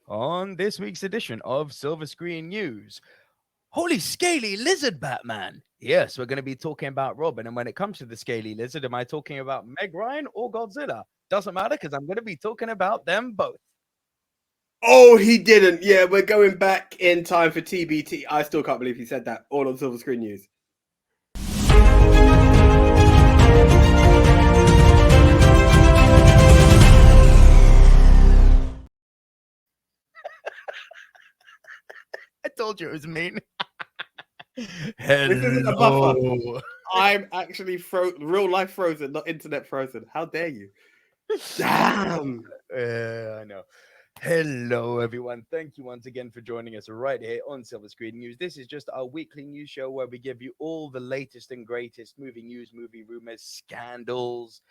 On this week's edition of Silver Screen News, holy scaly lizard Batman. Yes, we're going to be talking about Robin. And when it comes to the scaly lizard, am I talking about Meg Ryan or Godzilla? Doesn't matter because I'm going to be talking about them both. Oh, he didn't. Yeah, we're going back in time for TBT. I still can't believe he said that. All on Silver Screen News. I told you it was mean. This isn't a buffer. Hello. I'm actually real life frozen, not internet frozen. How dare you? Damn. I know. Hello, everyone. Thank you once again for joining us right here on Silver Screen News. This is just our weekly news show where we give you all the latest and greatest movie news, movie rumors, scandals,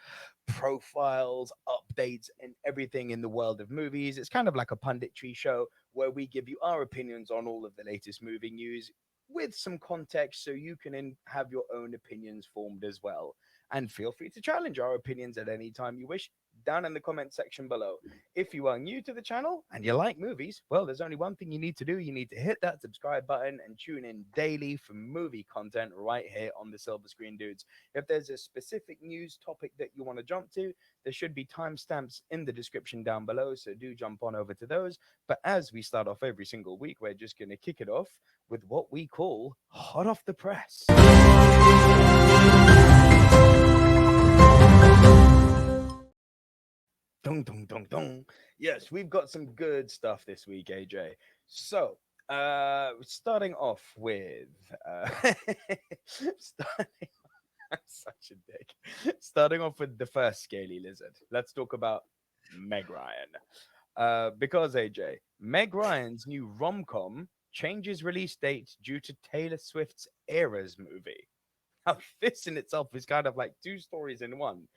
profiles, updates, and everything in the world of movies. It's kind of like a punditry show where we give you our opinions on all of the latest movie news with some context so you can have your own opinions formed as well. And feel free to challenge our opinions at any time you wish down in the comment section below. If you are new to the channel and you like movies, well, there's only one thing you need to do. You need to hit that subscribe button and tune in daily for movie content right here on the Silver Screen Dudes. If there's a specific news topic that you want to jump to, there should be timestamps in the description down below, so do jump on over to those. But as we start off every single week, we're just going to kick it off with what we call Hot Off the Press. Dong, dong, dong, dong. Yes, we've got some good stuff this week, AJ. So, starting off with, starting, I'm such a dick. Starting off with the first scaly lizard. Let's talk about Meg Ryan. Because AJ, Meg Ryan's new rom-com changes release date due to Taylor Swift's Eras movie. Now, this in itself is kind of like two stories in one.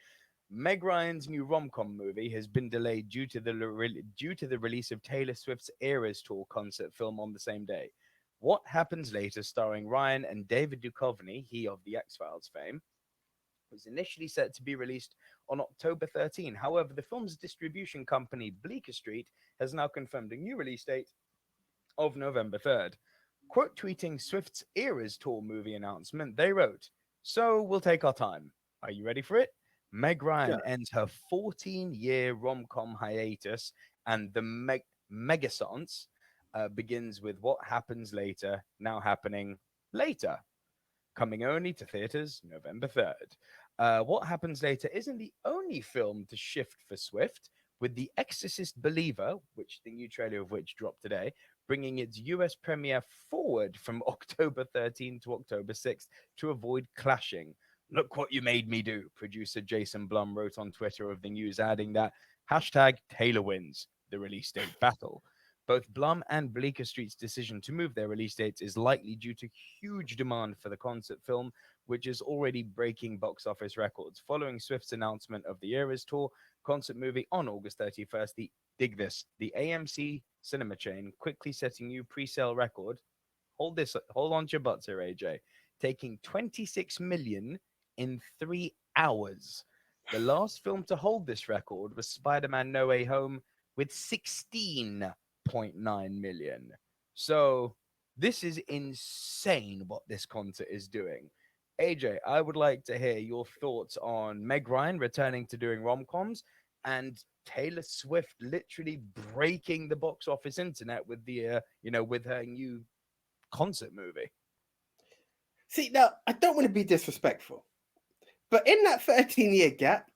Meg Ryan's new rom-com movie has been delayed due to the release of Taylor Swift's Eras Tour concert film on the same day. What Happens Later, starring Ryan and David Duchovny, he of the X-Files fame, was initially set to be released on October 13. However, the film's distribution company Bleecker Street has now confirmed a new release date of November 3rd. Quote tweeting Swift's Eras Tour movie announcement, they wrote, "So we'll take our time. Are you ready for it? Meg Ryan Yeah. ends her 14-year rom-com hiatus, and the Megasance begins with What Happens Later, now happening later, coming only to theaters November 3rd. What Happens Later isn't the only film to shift for Swift, with The Exorcist Believer, which the new trailer of which dropped today, bringing its US premiere forward from October 13th to October 6th to avoid clashing. Look what you made me do, producer Jason Blum wrote on Twitter of the news, adding that hashtag Taylor wins the release date battle. Both Blum and Bleecker Street's decision to move their release dates is likely due to huge demand for the concert film, which is already breaking box office records. Following Swift's announcement of the Eras Tour concert movie on August 31st, the AMC cinema chain quickly set a new pre-sale record. Hold on to your butts here, AJ. Taking 26 million in 3 hours. The last film to hold this record was Spider-Man No Way Home with 16.9 million. So this is insane what this concert is doing. AJ, I would like to hear your thoughts on Meg Ryan returning to doing rom-coms and Taylor Swift literally breaking the box office internet with with her new concert movie. See, now, I don't want to be disrespectful, but in that 13-year gap,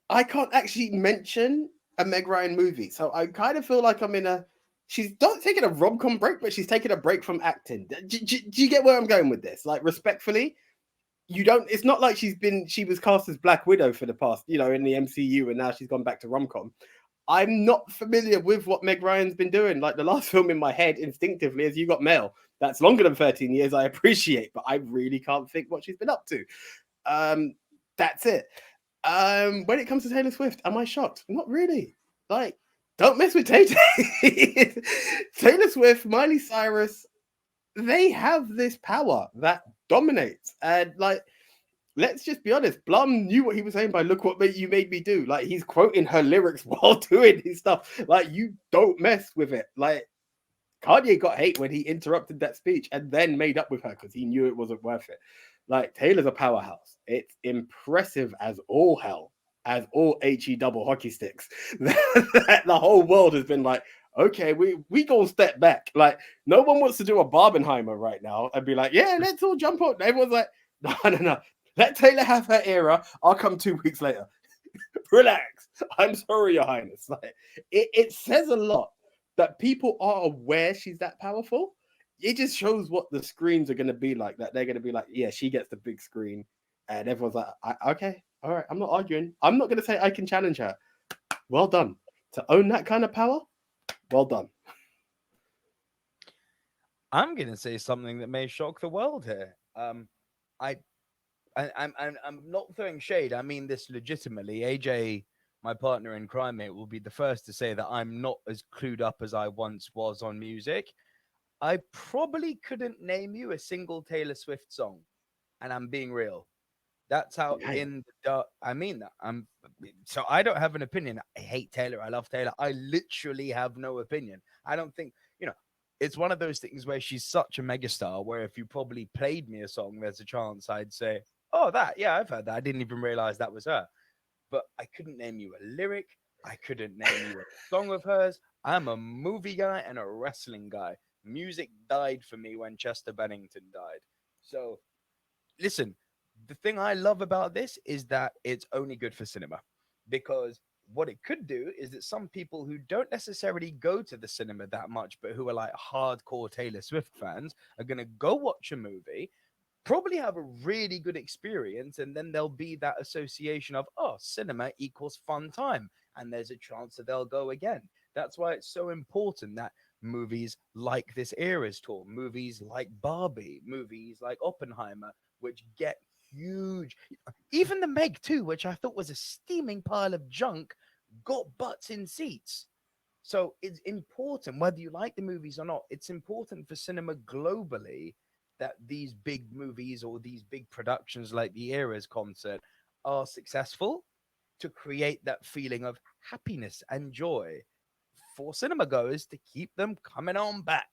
I can't actually mention a Meg Ryan movie. So I kind of feel like I'm in a. She's not taking a rom-com break, but she's taking a break from acting. Do you get where I'm going with this? Like, respectfully, you don't. It's not like she was cast as Black Widow for the past, in the MCU, and now she's gone back to rom-com. I'm not familiar with what Meg Ryan's been doing. Like the last film in my head, instinctively, is You Got Mail. That's longer than 13 years. I appreciate, but I really can't think what she's been up to. That's it. When it comes to Taylor Swift, am I shocked? Not really. Like, don't mess with Tay Tay. Taylor Swift, Miley Cyrus, they have this power that dominates. And like, let's just be honest. Blum knew what he was saying by "Look what you made me do." Like he's quoting her lyrics while doing his stuff. Like you don't mess with it. Like Kanye got hate when he interrupted that speech and then made up with her because he knew it wasn't worth it. Like Taylor's a powerhouse. It's impressive as all hell, as all HE double hockey sticks. The whole world has been like, okay, we gonna step back. Like no one wants to do a Barbenheimer right now and be like, yeah, let's all jump on. Everyone's like, no. Let Taylor have her era. I'll come 2 weeks later. Relax. I'm sorry, Your Highness. Like it says a lot that people are aware she's that powerful. It just shows what the screens are going to be like. That they're going to be like, yeah, she gets the big screen, and everyone's like, okay, all right, I'm not arguing. I'm not going to say I can challenge her. Well done to own that kind of power. Well done. I'm gonna say something that may shock the world here. I, I'm not throwing shade. I mean this legitimately. AJ, my partner in crime, mate, will be the first to say that I'm not as clued up as I once was on music. I probably couldn't name you a single Taylor Swift song, and I'm being real. That's how Damn. in the dark. I mean that. So I don't have an opinion. I hate Taylor. I love Taylor. I literally have no opinion. I don't think it's one of those things where she's such a megastar. Where if you probably played me a song, there's a chance I'd say, "Oh, that. Yeah, I've heard that. I didn't even realize that was her." But I couldn't name you a lyric. I couldn't name you a song of hers. I'm a movie guy and a wrestling guy. Music died for me when Chester Bennington died. So listen, the thing I love about this is that it's only good for cinema because what it could do is that some people who don't necessarily go to the cinema that much, but who are like hardcore Taylor Swift fans, are going to go watch a movie, probably have a really good experience, and then there'll be that association of, oh, cinema equals fun time, and there's a chance that they'll go again. That's why it's so important that movies like this Eras tour, movies like Barbie, movies like Oppenheimer, which get huge, even the Meg 2, which I thought was a steaming pile of junk, got butts in seats. So it's important, whether you like the movies or not, it's important for cinema globally that these big movies or these big productions like the Eras concert are successful to create that feeling of happiness and joy for cinema goers to keep them coming on back.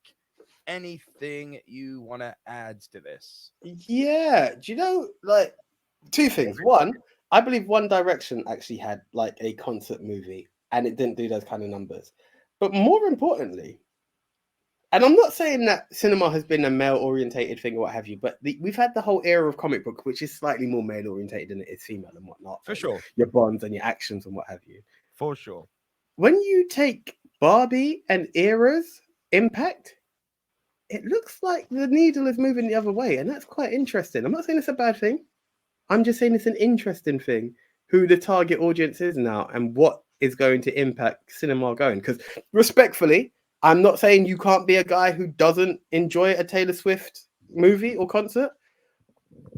Anything you want to add to this? Yeah. Do you know like two things? One, I believe One Direction actually had like a concert movie and it didn't do those kind of numbers. But more importantly, and I'm not saying that cinema has been a male orientated thing or what have you, but we've had the whole era of comic book, which is slightly more male orientated than it is female and whatnot. For sure. Your bonds and your actions and what have you. For sure. When you take Barbie and Era's impact, it looks like the needle is moving the other way, and that's quite interesting. I'm not saying it's a bad thing. I'm just saying it's an interesting thing who the target audience is now and what is going to impact cinema going. Because respectfully, I'm not saying you can't be a guy who doesn't enjoy a Taylor Swift movie or concert,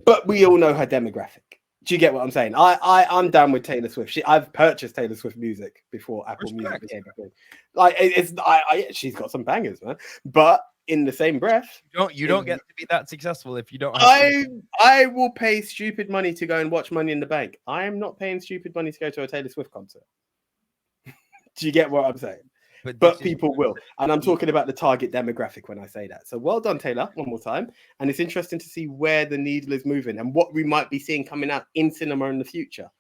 but we all know her demographic. Do you get what I'm saying? I'm down with Taylor Swift. I've purchased Taylor Swift music before Apple Music Respect. became a thing. Like she's got some bangers, man. But in the same breath, You don't get to be that successful if you don't have I will pay stupid money to go and watch Money in the Bank. I am not paying stupid money to go to a Taylor Swift concert. Do you get what I'm saying? But people will. And I'm talking about the target demographic when I say that. So well done, Taylor, one more time. And it's interesting to see where the needle is moving and what we might be seeing coming out in cinema in the future,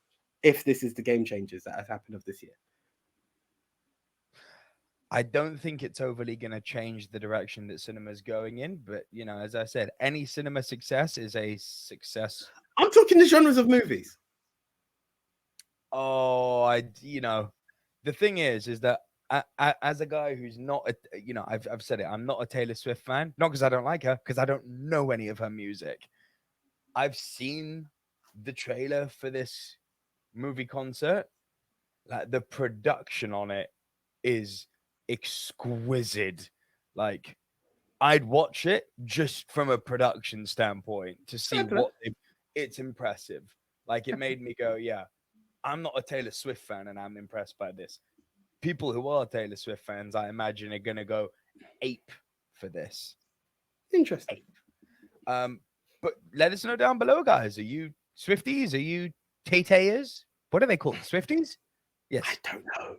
if this is the game changers that have happened of this year. I don't think it's overly going to change the direction that cinema's going in. But, as I said, any cinema success is a success. I'm talking the genres of movies. Oh, the thing is that as a guy who's not, I've said it, I'm not a Taylor Swift fan, not because I don't like her, because I don't know any of her music. I've seen the trailer for this movie concert. Like the production on it is exquisite. Like I'd watch it just from a production standpoint to see it's impressive. Like it made me go, yeah, I'm not a Taylor Swift fan and I'm impressed by this. People who are Taylor Swift fans, I imagine, are going to go ape for this. Interesting. But let us know down below, guys. Are you Swifties? Are you Tay-Tayers? What are they called? Swifties? I Yes. don't know.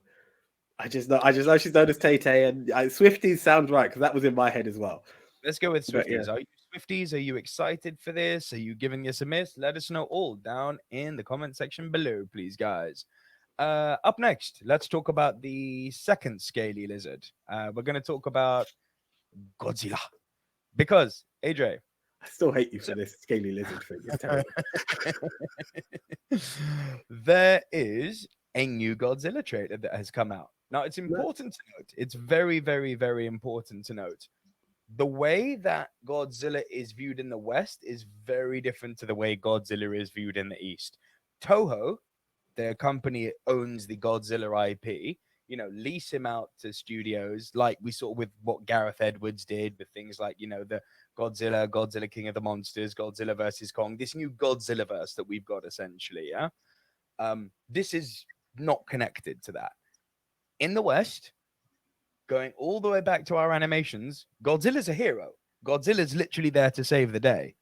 I just know she's known as Tay Tay, and Swifties sounds right because that was in my head as well. Let's go with But yeah, Swifties. Are you Swifties? Are you excited for this? Are you giving this a miss? Let us know all down in the comment section below, please, guys. Up next, let's talk about the second scaly lizard. We're going to talk about Godzilla because AJ. I still hate you So, for this scaly lizard thing. It's terrible. there is a new Godzilla trailer that has come out. Now, it's important to note. It's very, very, very important to note. The way that Godzilla is viewed in the West is very different to the way Godzilla is viewed in the East. Toho, their company, owns the Godzilla IP, lease him out to studios like we saw with what Gareth Edwards did with things like, the Godzilla King of the Monsters, Godzilla versus Kong, this new Godzilla verse that we've got essentially. Yeah. This is not connected to that. In the West, going all the way back to our animations, Godzilla's a hero. Godzilla's literally there to save the day.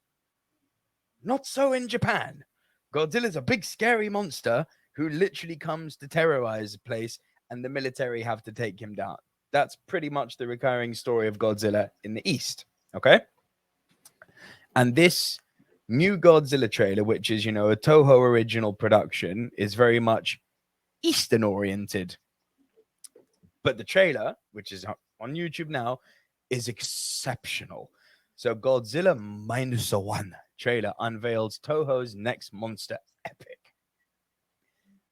Not so in Japan. Godzilla's a big, scary monster who literally comes to terrorize a place, and the military have to take him down. That's pretty much the recurring story of Godzilla in the East. Okay. And this new Godzilla trailer, which is, a Toho original production, is very much Eastern oriented. But the trailer, which is on YouTube now, is exceptional. So Godzilla Minus One trailer unveils Toho's next monster epic.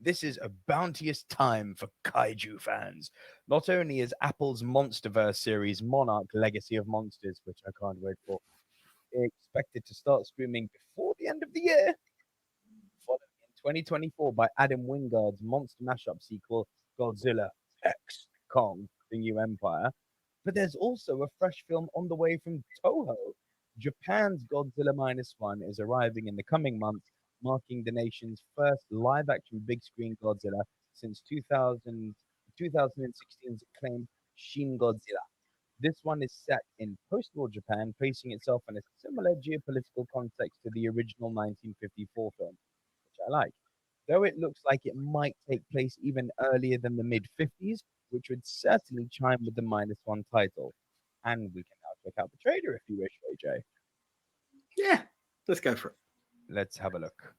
This is a bounteous time for kaiju fans. Not only is Apple's MonsterVerse series Monarch Legacy of Monsters, which I can't wait for, expected to start streaming before the end of the year, followed in 2024 by Adam Wingard's monster mashup sequel, Godzilla X Kong, The New Empire. But there's also a fresh film on the way from Toho. Japan's Godzilla Minus One is arriving in the coming months, marking the nation's first live action big screen Godzilla since 2016's acclaimed Shin Godzilla. This one is set in post war Japan, placing itself in a similar geopolitical context to the original 1954 film, which I like. Though it looks like it might take place even earlier than the mid 50s, which would certainly chime with the Minus One title. And we can now check out the trailer if you wish, AJ. Yeah, let's go for it. Let's have a look.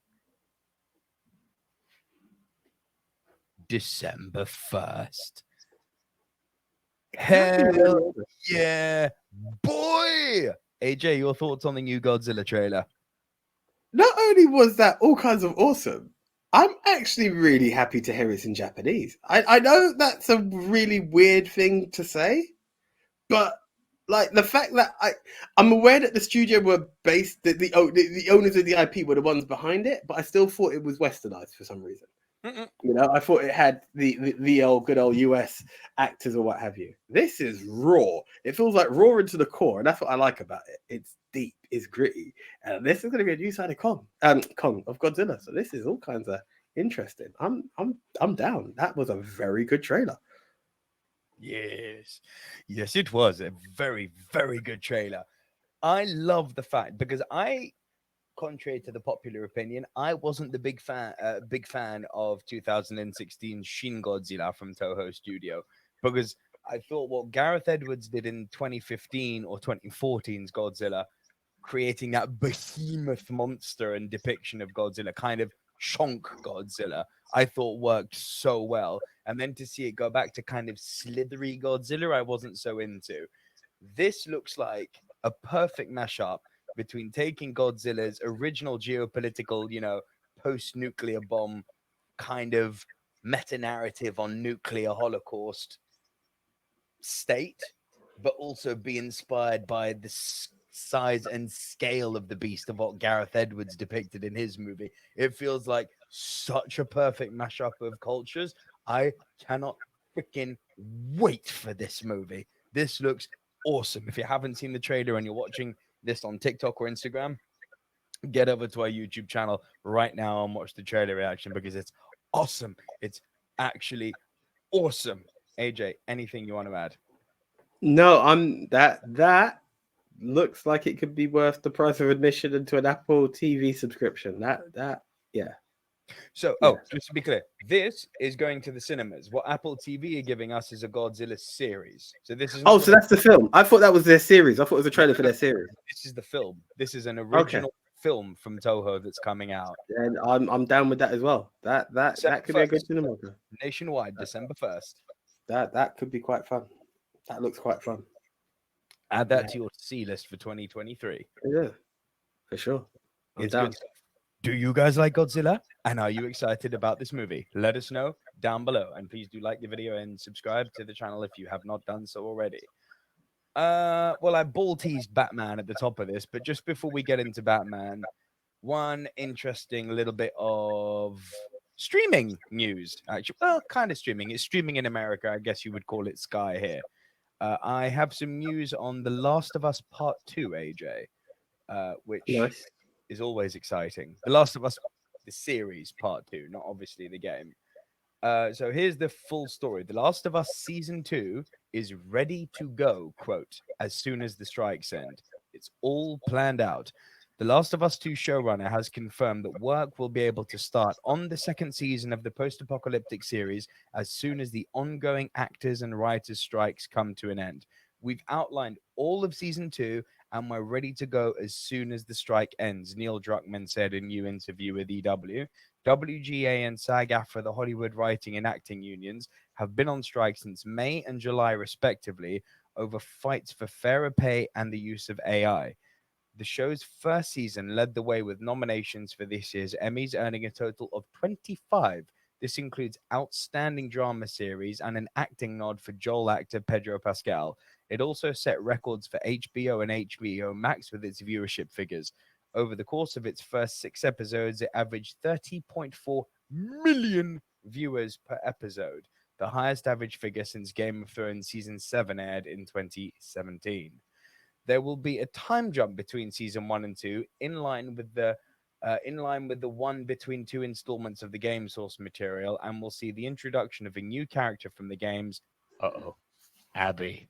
December 1st. Hell yeah, boy! AJ, your thoughts on the new Godzilla trailer? Not only was that all kinds of awesome, I'm actually really happy to hear it's in Japanese. I know that's a really weird thing to say, but like the fact that I'm aware that the studio were based, the owners of the IP were the ones behind it, but I still thought it was westernized for some reason. Mm-mm. I thought it had the old good old US actors or what have you. This is raw. It feels like raw into the core, and that's what I like about it. It's deep, it's gritty, and this is going to be a new side of Kong of Godzilla. So this is all kinds of interesting. I'm down. That was a very good trailer. Yes. Yes, it was a very, very good trailer. I love the fact because contrary to the popular opinion, I wasn't the big fan of 2016 Shin Godzilla from Toho Studio because I thought what Gareth Edwards did in 2015 or 2014's Godzilla, creating that behemoth monster and depiction of Godzilla, kind of chunk Godzilla, I thought worked so well. And then to see it go back to kind of slithery Godzilla, I wasn't so into. This looks like a perfect mashup between taking Godzilla's original geopolitical, post-nuclear bomb kind of meta narrative on nuclear holocaust state, but also be inspired by the size and scale of the beast of what Gareth Edwards depicted in his movie. It feels like such a perfect mashup of cultures. I cannot freaking wait for this movie. This looks awesome. If you haven't seen the trailer and you're watching this on TikTok or Instagram, get over to our YouTube channel right now and watch the trailer reaction because it's awesome. It's actually awesome. AJ, anything you want to add? No, I'm that looks like it could be worth the price of admission into an Apple TV subscription. Yeah. So, Yeah. just to be clear, this is going to the cinemas. What Apple TV are giving us is a Godzilla series. So this is Oh, not so that's the film. I thought that was their series. I thought it was a trailer for their series. this is the film. This is an Okay. original film from Toho that's coming out. And I'm down with that as well. December That could be a good 1st, cinema. nationwide, December 1st. That could be quite fun. That looks quite fun. Add that Yeah. to your C list for 2023. Yeah, for sure. I'm It's down. good stuff. Do you guys like Godzilla? And are you excited about this movie? Let us know down below. And please do like the video and subscribe to the channel if you have not done so already. Well, I ball teased Batman at the top of this, but just before we get into Batman, one interesting little bit of streaming news. Actually, well, kind of streaming. It's streaming in America. I guess you would call it Sky here. I have some news on The Last of Us Part 2, AJ, which Nice. is always exciting. The Last of Us, the series Part 2, not obviously the game. So here's the full story. The Last of Us Season 2 is ready to go, quote, as soon as the strikes end. It's all planned out. The Last of Us 2 showrunner has confirmed that work will be able to start on the second season of the post-apocalyptic series as soon as the ongoing actors and writers strikes come to an end. We've outlined all of Season 2 and we're ready to go as soon as the strike ends, Neil Druckmann said in a new interview with EW. WGA and SAG-AFTRA, the Hollywood Writing and Acting Unions, have been on strike since May and July, respectively, over fights for fairer pay and the use of AI. The show's first season led the way with nominations for this year's Emmys, earning a total of 25. This includes Outstanding Drama Series and an acting nod for Joel actor Pedro Pascal. It also set records for HBO and HBO Max with its viewership figures. Over the course of its first 6 episodes, it averaged 30.4 million viewers per episode, the highest average figure since Game of Thrones Season 7 aired in 2017. There will be a time jump between season 1 and 2, in line with the one between 2 installments of the game source material, and we'll see the introduction of a new character from the games. Abby.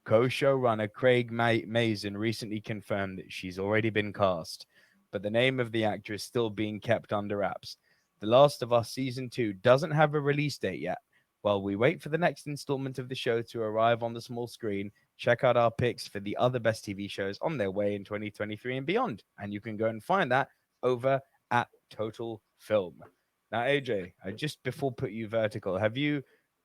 Co-showrunner Craig Mazin recently confirmed that she's already been cast, but the name of the actor is still being kept under wraps. The Last of Us Season 2 doesn't have a release date yet. While we wait for the next installment of the show to arrive on the small screen, check out our picks for the other best TV shows on their way in 2023 and beyond. And you can go and find that over at Total Film. Now, AJ, I just before put you vertical,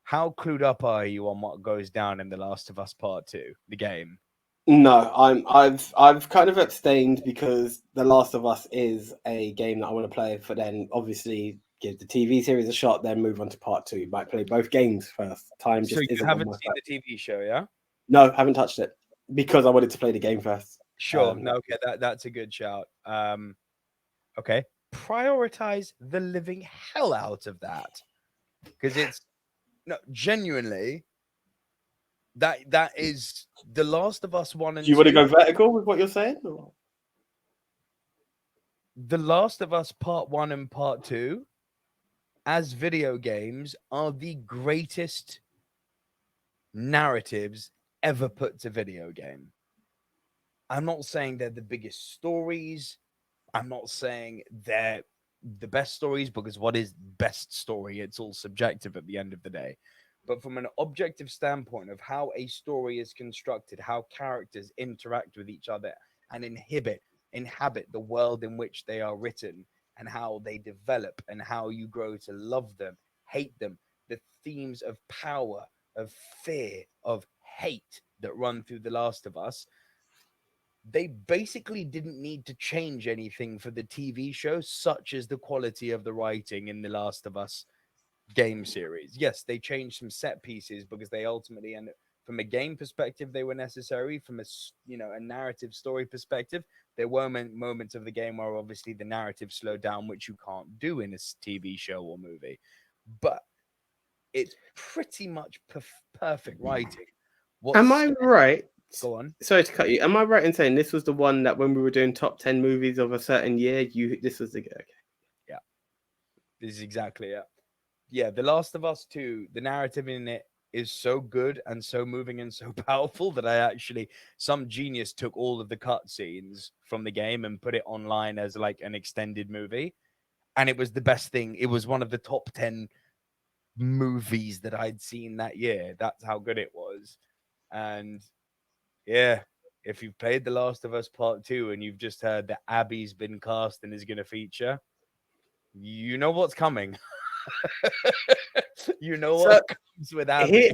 how clued up are you on what goes down in The Last of Us Part 2, the game? No, I've kind of abstained because The Last of Us is a game that I want to play for. Then obviously give the TV series a shot, then move on to part 2. Might play both games first. Time So just you isn't on haven't my seen side. the TV show, yeah? No, haven't touched it because I wanted to play the game first. Sure. No, okay, that's a good shout. Okay. Prioritize the living hell out of that. Because it's genuinely that is The Last of Us 1 and Do you want to 2. go vertical with what you're saying? Or? The Last of Us Part 1 and Part 2 as video games are the greatest narratives ever put to video game. I'm not saying they're the biggest stories. I'm not saying they're the best stories, because what is best story? It's all subjective at the end of the day. But from an objective standpoint of how a story is constructed, how characters interact with each other and inhabit the world in which they are written, and how they develop and how you grow to love them, hate them, the themes of power, of fear, of hate that run through The Last of Us, they basically didn't need to change anything for the TV show, such as the quality of the writing in The Last of Us game series. Yes, they changed some set pieces because they ultimately, and from a game perspective, they were necessary. From a narrative story perspective, there were moments of the game where obviously the narrative slowed down, which you can't do in a TV show or movie. But it's pretty much perfect writing. Am I right? Go on. Sorry to cut you. Am I right in saying this was the one that when we were doing top 10 movies of a certain year, this was the okay. Yeah. This is exactly it. Yeah, The Last of Us 2, the narrative in it is so good and so moving and so powerful that some genius took all of the cutscenes from the game and put it online as like an extended movie. And it was the best thing. It was one of the top 10 movies that I'd seen that year. That's how good it was. And yeah, if you've played The Last of Us Part 2 and you've just heard that Abby's been cast and is going to feature, you know what's coming. You know So what comes with Abby.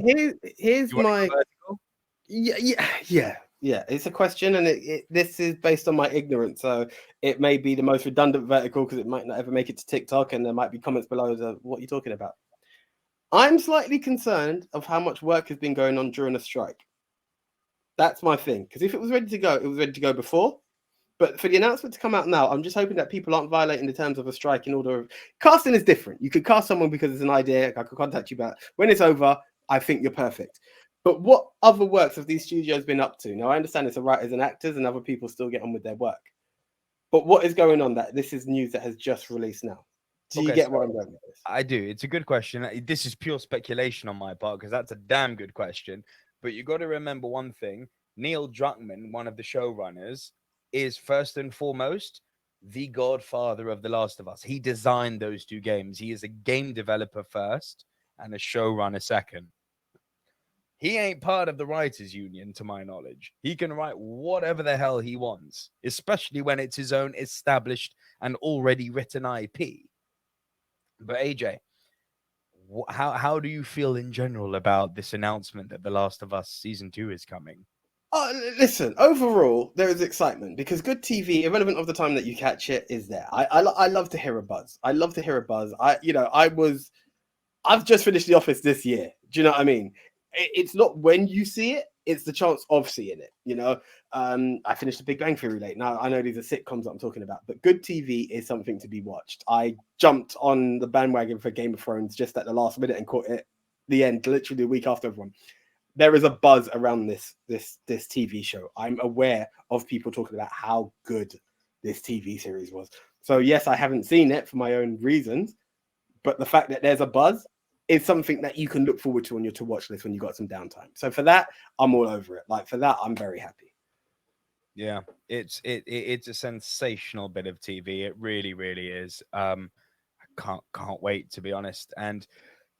here's You want my to go vertical? yeah. It's a question, and this is based on my ignorance, so it may be the most redundant vertical because it might not ever make it to TikTok, and there might be comments below of what you're talking about. I'm slightly concerned of how much work has been going on during a strike. That's my thing, because if it was ready to go, it was ready to go before. But for the announcement to come out now, I'm just hoping that people aren't violating the terms of a strike in order of casting is different. You could cast someone because it's an idea. I could contact you about when it's over. I think you're perfect. But what other works have these studios been up to? Now I understand it's the writers and actors, and other people still get on with their work. But what is going on? That this is news that has just released now. Do you Okay, get so what I'm going with this? I do. It's a good question. This is pure speculation on my part because that's a damn good question. But you got to remember one thing: Neil Druckmann, one of the showrunners, is first and foremost the godfather of The Last of Us. He designed those two games. He is a game developer first and a showrunner second. He ain't part of the writers union to my knowledge. He can write whatever the hell he wants, especially when it's his own established and already written IP. But AJ, how do you feel in general about this announcement that The Last of Us season 2 is coming? Listen, overall, there is excitement because good TV, irrelevant of the time that you catch it, is there. I love to hear a buzz. I love to hear a buzz. I've just finished The Office this year. Do you know what I mean? It's not when you see it; it's the chance of seeing it. I finished The Big Bang Theory late. Now I know these are sitcoms that I'm talking about, but good TV is something to be watched. I jumped on the bandwagon for Game of Thrones just at the last minute and caught it the end, literally a week after everyone. There is a buzz around this TV show. I'm aware of people talking about how good this TV series was. So yes, I haven't seen it for my own reasons, but the fact that there's a buzz is something that you can look forward to on your to watch list when you got some downtime. So for that, I'm all over it. Like for that, I'm very happy. Yeah, it's a sensational bit of TV. It really, really is. I can't wait to be honest. And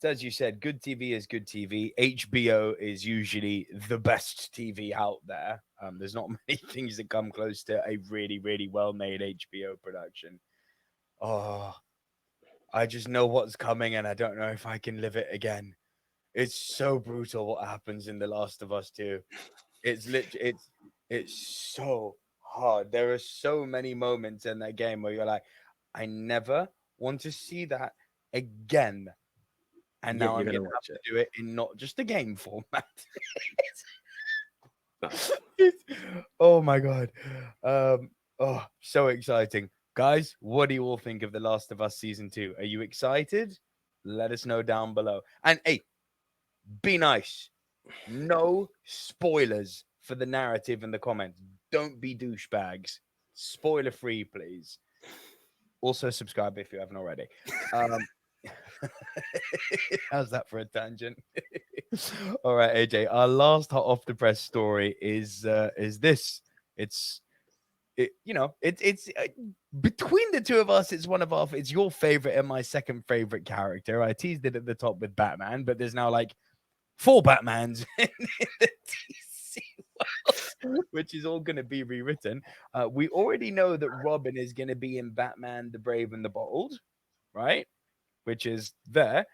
as you said, good TV is good TV. HBO is usually the best TV out there. There's not many things that come close to a really, really well made HBO production. Oh, I just know what's coming, and I don't know if I can live it again. It's so brutal what happens in The Last of Us 2. It's literally it's so hard. There are so many moments in that game where you're like, I never want to see that again. And Yet now you're I'm gonna gonna have watch it. to do it in not just a game format. Nice. Oh my god. Oh, so exciting. Guys, what do you all think of The Last of Us season 2? Are you excited? Let us know down below. And hey, be nice. No spoilers for the narrative in the comments. Don't be douchebags. Spoiler free, please. Also, subscribe if you haven't already. Um, how's that for a tangent? All right, AJ. Our last hot off the press story is this. It's it's between the two of us. It's it's your favorite and my second favorite character. I teased it at the top with Batman, but there's now like four Batmans in the DC world, which is all going to be rewritten. We already know that Robin is going to be in Batman: The Brave and the Bold, right? Which is there.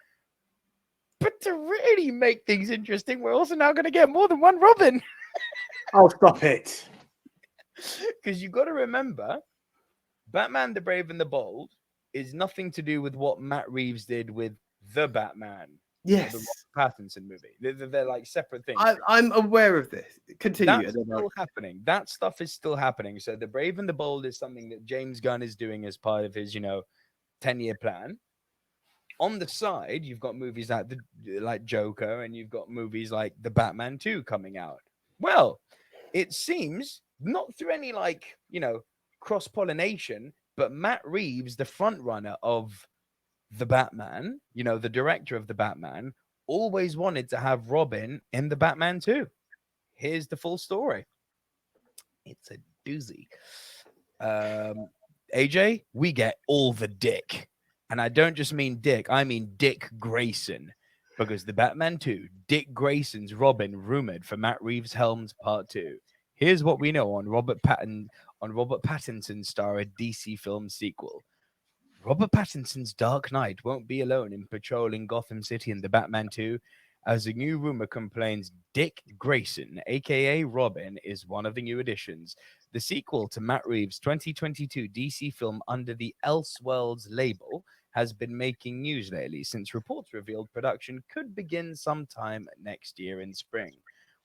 But to really make things interesting, we're also now going to get more than one Robin. Oh, stop it. Because you got to remember, Batman: The Brave and the Bold is nothing to do with what Matt Reeves did with the Batman. The Yes, Robert Pattinson movie. They're like separate things. I'm aware of this. Continue. That's still happening. That stuff is still happening. So the Brave and the Bold is something that James Gunn is doing as part of his, 10-year plan. On the side, you've got movies like Joker, and you've got movies like the Batman 2 coming out. Well, it seems not through any cross pollination, but Matt Reeves, the front runner of the Batman, the director of the Batman, always wanted to have Robin in the Batman 2. Here's the full story. It's a doozy. Um, AJ, we get all the dick. And I don't just mean dick, I mean Dick Grayson. Because the Batman 2, Dick Grayson's Robin rumored for Matt Reeves' Helms Part 2. Here's what we know on Robert Pattinson's starred DC film sequel. Robert Pattinson's Dark Knight won't be alone in patrolling Gotham City in the Batman 2, as a new rumor complains Dick Grayson, aka Robin, is one of the new additions. The sequel to Matt Reeves' 2022 DC film under the Elseworlds label has been making news lately since reports revealed production could begin sometime next year in spring.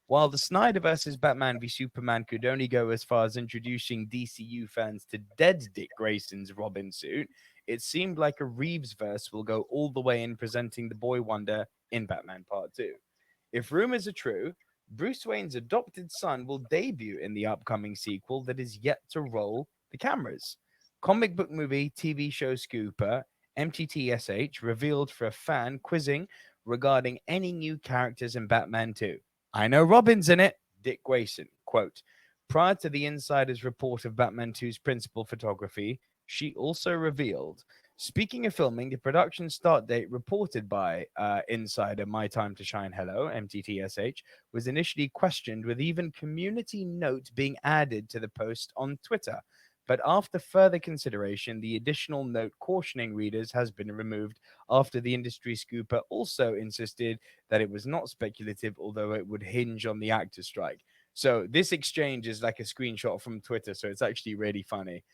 While the Snyder vs. Batman v Superman could only go as far as introducing DCU fans to dead Dick Grayson's Robin suit, it seemed like a Reeves verse will go all the way in presenting the Boy Wonder in Batman Part 2. If rumors are true, Bruce Wayne's adopted son will debut in the upcoming sequel that is yet to roll the cameras. Comic book movie TV show scooper MTTSH revealed for a fan quizzing regarding any new characters in Batman 2. I know Robin's in it, Dick Grayson. Quote, prior to the insider's report of Batman 2's principal photography, she also revealed, speaking of filming, the production start date reported by insider My Time to Shine Hello, MTTSH, was initially questioned with even community note being added to the post on Twitter. But after further consideration, the additional note cautioning readers has been removed after the industry scooper also insisted that it was not speculative, although it would hinge on the actor strike. So this exchange is like a screenshot from Twitter, so it's actually really funny.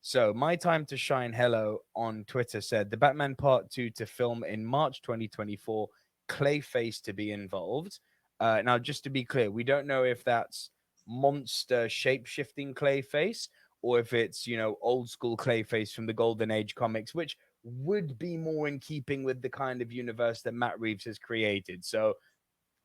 So My Time to Shine Hello on Twitter said the Batman Part 2 to film in March 2024, Clayface to be involved. Now, just to be clear, we don't know if that's monster shape-shifting Clayface or if it's, old school Clayface from the Golden Age comics, which would be more in keeping with the kind of universe that Matt Reeves has created. So,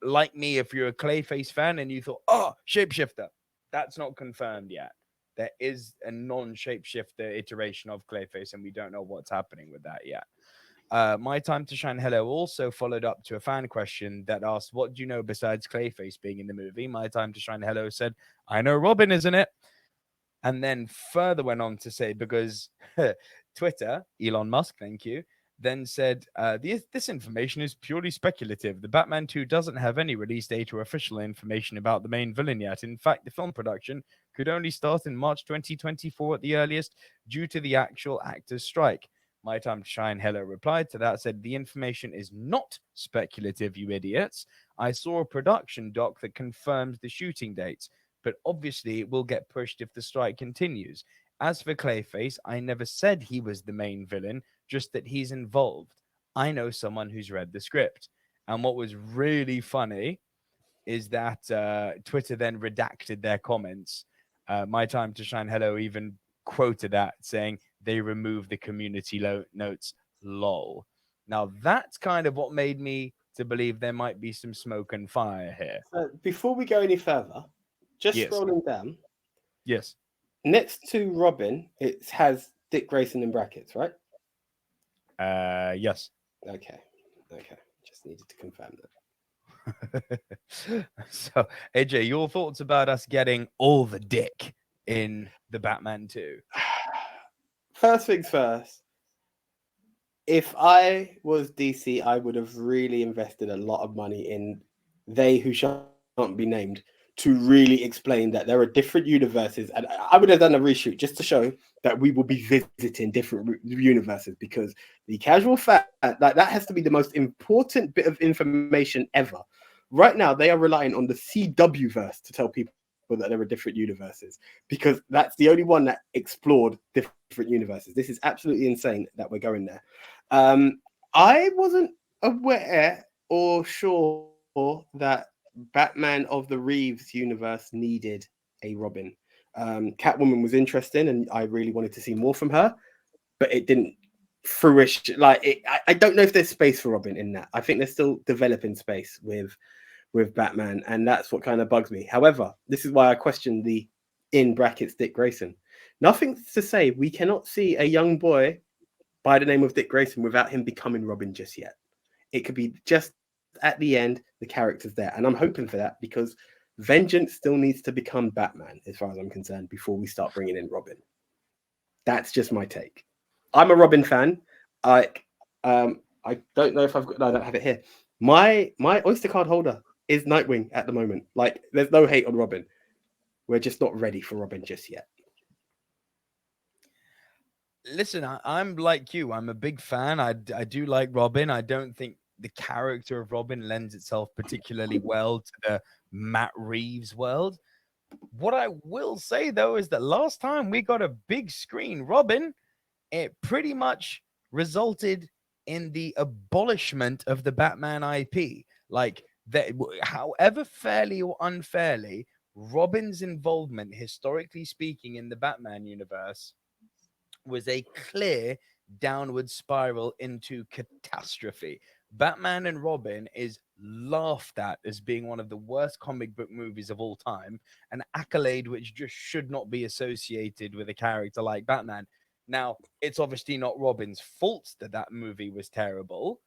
like me, if you're a Clayface fan and you thought, oh, shapeshifter, that's not confirmed yet. There is a non-shapeshifter iteration of Clayface, and we don't know what's happening with that yet. My Time to Shine Hello also followed up to a fan question that asked, what do you know besides Clayface being in the movie? My Time to Shine Hello said, I know Robin is in it. And then further went on to say, because Twitter, Elon Musk, thank you, then said, this information is purely speculative. The Batman 2 doesn't have any release date or official information about the main villain yet. In fact, the film production could only start in March 2024 at the earliest due to the actual actors' strike. My Time to Shine Hello replied to that, said, the information is not speculative, you idiots. I saw a production doc that confirms the shooting dates, but obviously it will get pushed if the strike continues. As for Clayface, I never said he was the main villain, just that he's involved. I know someone who's read the script. And what was really funny is that Twitter then redacted their comments. My Time to Shine Hello even quoted that, saying they removed the community notes, lol. Now, that's kind of what made me to believe there might be some smoke and fire here. So before we go any further, just Yes. scrolling down, Yes. next to Robin, it has Dick Grayson in brackets, right? Yes. Okay. Just needed to confirm that. So, AJ, your thoughts about us getting all the dick in the Batman 2? First things first, if I was DC, I would have really invested a lot of money in They Who Shan't Be Named to really explain that there are different universes. And I would have done a reshoot just to show that we will be visiting different universes, because the casual fact that has to be the most important bit of information ever. Right now, they are relying on the CW verse to tell people that there are different universes, because that's the only one that explored different universes. This is absolutely insane that we're going there. I wasn't aware or sure that Batman of the Reeves universe needed a Robin. Catwoman was interesting, and I really wanted to see more from her, but it didn't fruition. I don't know if there's space for Robin in that. I think they're still developing space with Batman, and that's what kind of bugs me. However, this is why I question the in brackets Dick Grayson. Nothing to say we cannot see a young boy by the name of Dick Grayson without him becoming Robin just yet. It could be just at the end, the character's there. And I'm hoping for that because vengeance still needs to become Batman, as far as I'm concerned, before we start bringing in Robin. That's just my take. I'm a Robin fan. I don't know if I've got. No, I don't have it here. My Oyster card holder is Nightwing at the moment. Like, there's no hate on Robin. We're just not ready for Robin just yet. Listen, I'm like you. I'm a big fan. I do like Robin. I don't think the character of Robin lends itself particularly well to the Matt Reeves world. What I will say though is that last time we got a big screen Robin, it pretty much resulted in the abolishment of the Batman IP. Like that, however fairly or unfairly, Robin's involvement, historically speaking, in the Batman universe was a clear downward spiral into catastrophe. Batman and Robin is laughed at as being one of the worst comic book movies of all time, an accolade which just should not be associated with a character like Batman. Now, it's obviously not Robin's fault that that movie was terrible,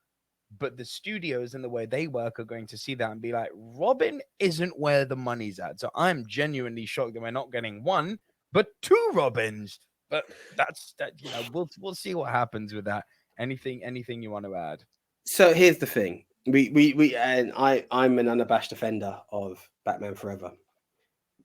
but the studios and the way they work are going to see that and be like, Robin isn't where the money's at. So I'm genuinely shocked that we're not getting one, but two Robins. But that's that. We'll see what happens with that. Anything you want to add? So here's the thing. We and I'm an unabashed defender of Batman Forever.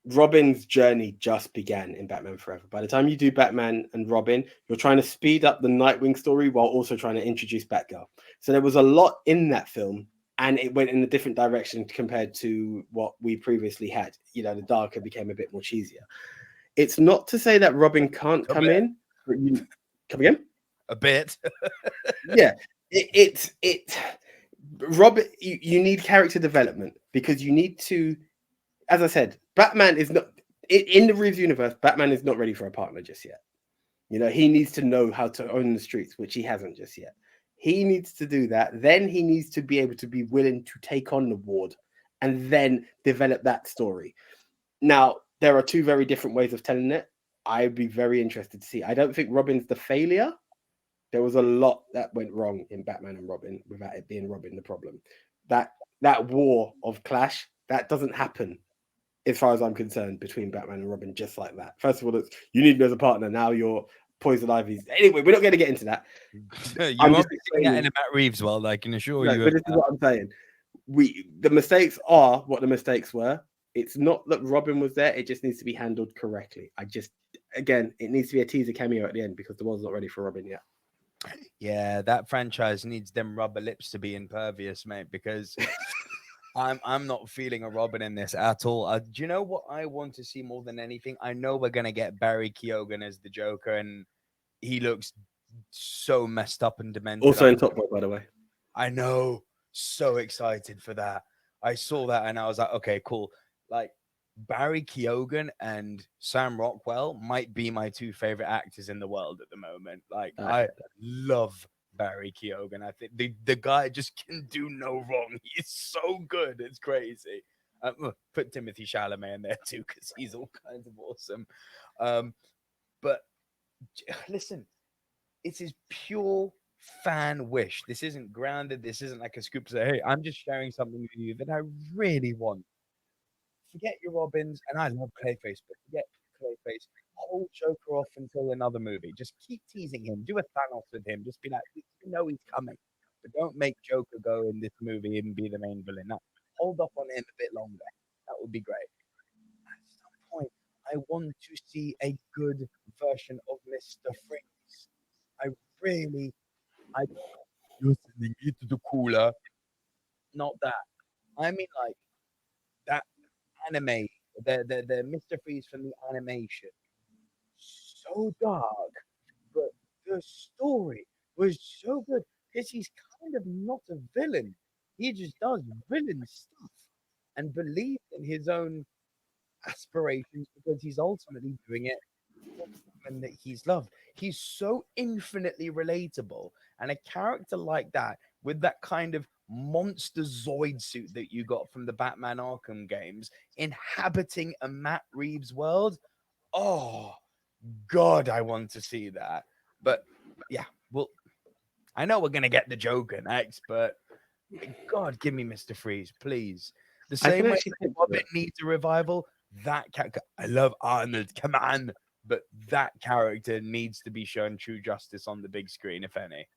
Robin's journey just began in Batman Forever. By the time you do Batman and Robin, you're trying to speed up the Nightwing story while also trying to introduce Batgirl. So there was a lot in that film, and it went in a different direction compared to what we previously had. You know, the darker became a bit more cheesier. It's not to say that Robin can't come in. But come again? A bit. Yeah. It Robin, you need character development because you need to, as I said, Batman is not in the Reeves universe. Batman is not ready for a partner just yet. You know, he needs to know how to own the streets, which he hasn't just yet. He needs to do that. Then he needs to be able to be willing to take on the ward and then develop that story. Now, there are two very different ways of telling it. I'd be very interested to see. I don't think Robin's the failure. There was a lot that went wrong in Batman and Robin without it being Robin the problem. That war of clash, that doesn't happen as far as I'm concerned between Batman and Robin just like that. First of all, it's, you need me as a partner. Now you're Poison Ivy's. Anyway, we're not going to get into that. You won't be seeing that in a Matt Reeves world, I can assure you. But this is what I'm saying. The mistakes are what the mistakes were. It's not that Robin was there. It just needs to be handled correctly. Again, it needs to be a teaser cameo at the end because the world's not ready for Robin yet. Yeah, that franchise needs them rubber lips to be impervious, mate, because I'm not feeling a Robin in this at all. Do you know what I want to see more than anything? I know we're gonna get Barry Keoghan as the Joker, and he looks so messed up and demented. Also in Top Boy, by the way. I know, so excited for that. I saw that and I was like, okay, cool. Like Barry Keoghan and Sam Rockwell might be my two favorite actors in the world at the moment. Like I love Barry Keoghan. I think the guy just can do no wrong. He's so good. It's crazy. Put Timothy Chalamet in there too because he's all kinds of awesome. But listen, it is pure fan wish. This isn't grounded. This isn't like a scoop to say, hey, I'm just sharing something with you that I really want. Forget your Robins, and I love Clayface, but forget Clayface. Hold Joker off until another movie. Just keep teasing him. Do a Thanos with him. Just be like, you know he's coming, but don't make Joker go in this movie and be the main villain. No, hold off on him a bit longer. That would be great. At some point, I want to see a good version of Mr. Freeze. I really, I you're sending me to the cooler. Not that. I mean, like that anime, the Mr. Freeze from the animation, so dark, but the story was so good because he's kind of not a villain. He just does villain stuff and believes in his own aspirations because he's ultimately doing it for the woman that he's loved. He's so infinitely relatable, and a character like that with that kind of monster Zoid suit that you got from the Batman Arkham games, inhabiting a Matt Reeves world. Oh God, I want to see that. But yeah, well, I know we're gonna get the Joker next, but God, give me Mr. Freeze, please. The I can same way actually that picture Hobbit that. needs a revival, that I love Arnold, come on. But that character needs to be shown true justice on the big screen, if any.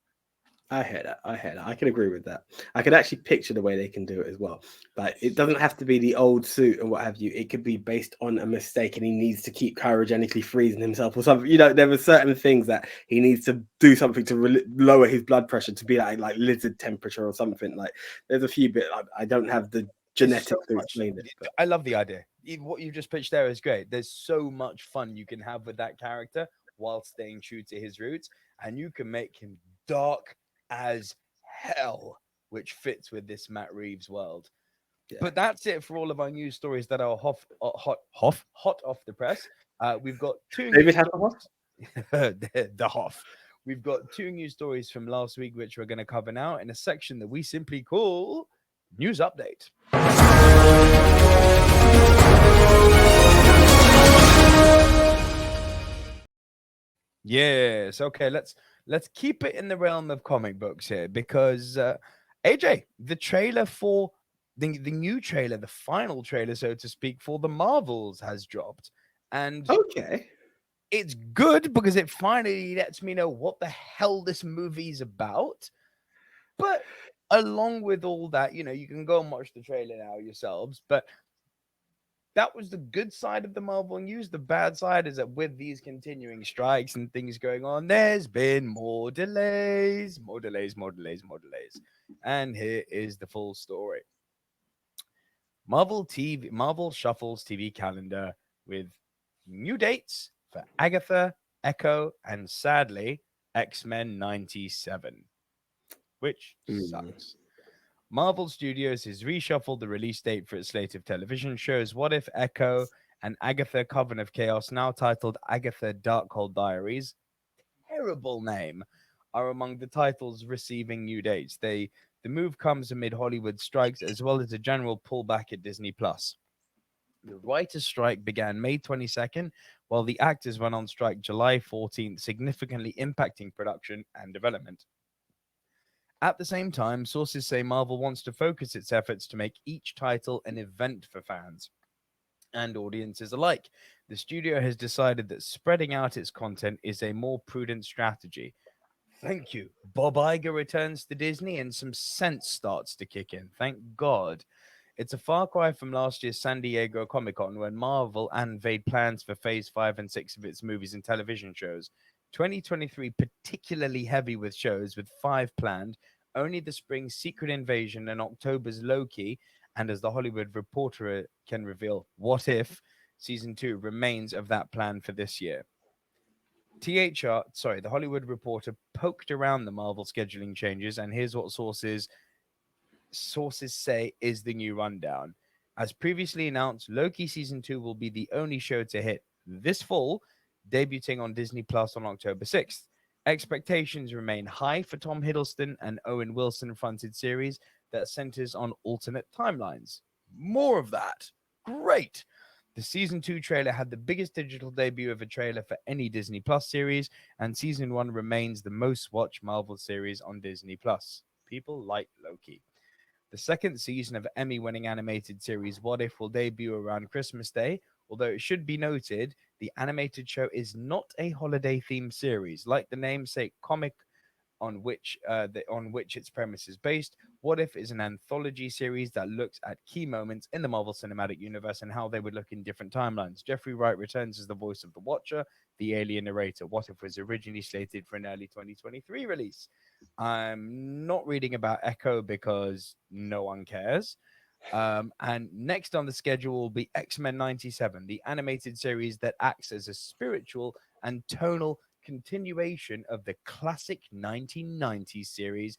I hear that. I hear that. I can agree with that. I could actually picture the way they can do it as well. But it doesn't have to be the old suit and what have you. It could be based on a mistake, and he needs to keep cryogenically freezing himself or something. There are certain things that he needs to do something to lower his blood pressure to be like lizard temperature or something. Like there's a few bit. I don't have the There's so genetics to much. explain it, but I love the idea. What you just pitched there is great. There's so much fun you can have with that character while staying true to his roots, and you can make him dark as hell, which fits with this Matt Reeves world. yeah. But that's it for all of our news stories that are hot off the press. We've got two David news Hasselhoff. stories. The Hoff. We've got two news stories from last week, which we're going to cover now in a section that we simply call News Update. Yes. Okay. Let's keep it in the realm of comic books here because AJ, the trailer for the new trailer, the final trailer, so to speak, for the Marvels has dropped, and Okay. it's good because it finally lets me know what the hell this movie's about. But along with all that, you can go and watch the trailer now yourselves. But that was the good side of the Marvel news. The bad side is that with these continuing strikes and things going on, there's been more delays, more delays, more delays, more delays. And here is the full story. Marvel shuffles TV calendar with new dates for Agatha, Echo, and sadly, X-Men 97, which Hmm. sucks. Marvel Studios has reshuffled the release date for its slate of television shows. What If, Echo, and Agatha Coven of Chaos, now titled Agatha Darkhold Diaries, terrible name, are among the titles receiving new dates. The move comes amid Hollywood strikes as well as a general pullback at Disney Plus. The writers' strike began May 22nd, while the actors went on strike July 14th, significantly impacting production and development. At the same time, sources say Marvel wants to focus its efforts to make each title an event for fans and audiences alike. The studio has decided that spreading out its content is a more prudent strategy. Thank you. Bob Iger returns to Disney and some sense starts to kick in. Thank God. It's a far cry from last year's San Diego Comic Con when Marvel unveiled plans for Phase 5 and 6 of its movies and television shows. 2023 particularly heavy with shows, with 5 planned, only the spring's Secret Invasion and October's Loki, and as the Hollywood Reporter can reveal, What If Season 2 remains of that plan for this year. The Hollywood Reporter poked around the Marvel scheduling changes, and here's what sources say is the new rundown. As previously announced, Loki season 2 will be the only show to hit this fall, debuting on Disney Plus on October 6th. Expectations remain high for Tom Hiddleston and Owen Wilson fronted series that centers on alternate timelines. More of that. Great. The season 2 trailer had the biggest digital debut of a trailer for any Disney Plus series, and season 1 remains the most watched Marvel series on Disney Plus. People like Loki. The second season of Emmy winning animated series What If will debut around Christmas Day, although it should be noted the animated show is not a holiday themed series. Like the namesake comic on which its premise is based, What If is an anthology series that looks at key moments in the Marvel Cinematic Universe and how they would look in different timelines. Jeffrey Wright returns as the voice of the Watcher, the alien narrator. What If was originally slated for an early 2023 release. I'm not reading about Echo because no one cares. And next on the schedule will be X-Men 97, the animated series that acts as a spiritual and tonal continuation of the classic 1990s series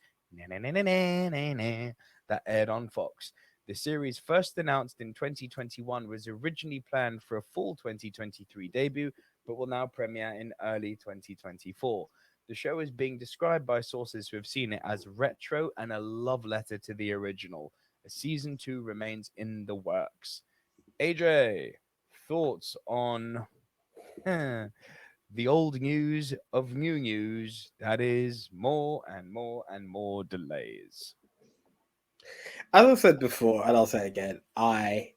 that aired on Fox. The series, first announced in 2021, was originally planned for a fall 2023 debut, but will now premiere in early 2024. The show is being described by sources who have seen it as retro and a love letter to the original. A season 2 remains in the works. AJ, thoughts on the old news of new news, that is more and more and more delays? As I said before, and I'll say it again, I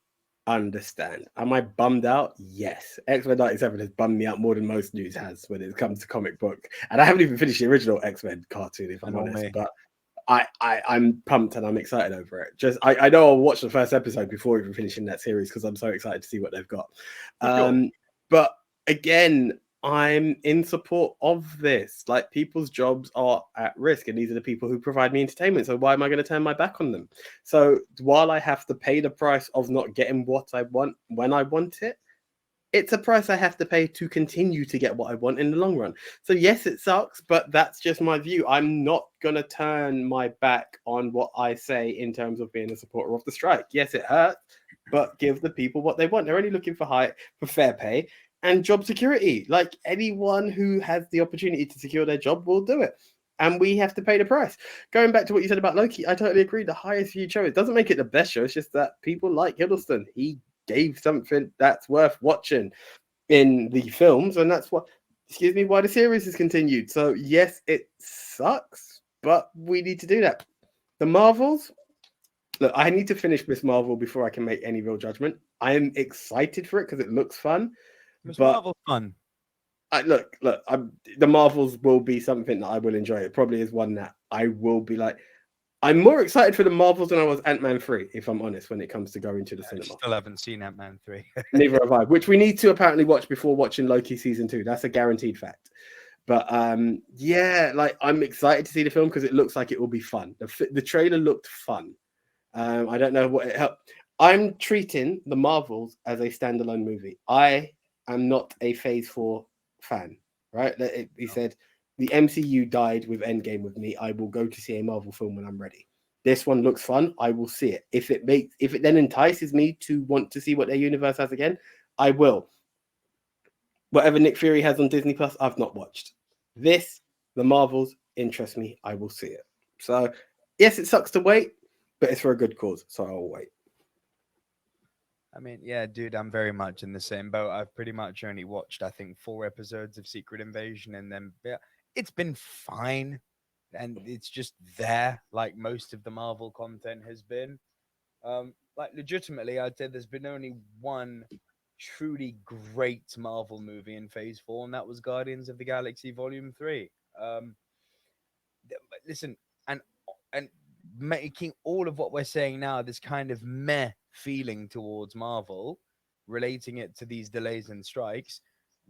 understand. Am I bummed out? Yes. X-Men 97 has bummed me out more than most news has when it comes to comic book. And I haven't even finished the original X-Men cartoon, if I I'm know honest. me. But I'm pumped and I'm excited over it. Just I know I'll watch the first episode before even finishing that series because I'm so excited to see what they've got. For sure. But again, I'm in support of this. Like, people's jobs are at risk, and these are the people who provide me entertainment. So why am I going to turn my back on them? So while I have to pay the price of not getting what I want when I want it, it's a price I have to pay to continue to get what I want in the long run. So yes, it sucks, but that's just my view. I'm not gonna turn my back on what I say in terms of being a supporter of the strike. Yes, it hurts, but give the people what they want. They're only looking for fair pay and job security. Like, anyone who has the opportunity to secure their job will do it. And we have to pay the price. Going back to what you said about Loki, I totally agree. The highest viewed show, it doesn't make it the best show. It's just that people like Hiddleston. He gave something that's worth watching in the films, and that's what, excuse me, why the series is continued. So yes, it sucks, but we need to do that. The Marvels, look, I need to finish Miss Marvel before I can make any real judgment. I am excited for it because it looks fun, Miss but Marvel fun. the Marvels will be something that I will enjoy. It probably is one that I will be like, I'm more excited for the Marvels than I was Ant-Man 3, if I'm honest, when it comes to going to the I cinema. still haven't seen Ant-Man 3. Neither have I, which we need to apparently watch before watching Loki season 2. That's a guaranteed fact. But yeah, like, I'm excited to see the film because it looks like it will be fun. The trailer looked fun. I don't know what it helped. I'm treating the Marvels as a standalone movie. I am not a Phase 4 fan, right? He said, the MCU died with Endgame with me. I will go to see a Marvel film when I'm ready. This one looks fun. I will see it. If it then entices me to want to see what their universe has again, I will. Whatever Nick Fury has on Disney Plus, I've not watched. This, the Marvels, interest me. I will see it. So yes, it sucks to wait, but it's for a good cause. So I'll wait. I mean, yeah, dude, I'm very much in the same boat. I've pretty much only watched, I think, 4 episodes of Secret Invasion, and then yeah, it's been fine, and it's just there, like most of the Marvel content has been. Like, legitimately, I'd say there's been only one truly great Marvel movie in Phase 4, and that was Guardians of the Galaxy Volume 3. Um, Listen, and and making all of what we're saying now this kind of meh feeling towards Marvel, relating it to these delays and strikes.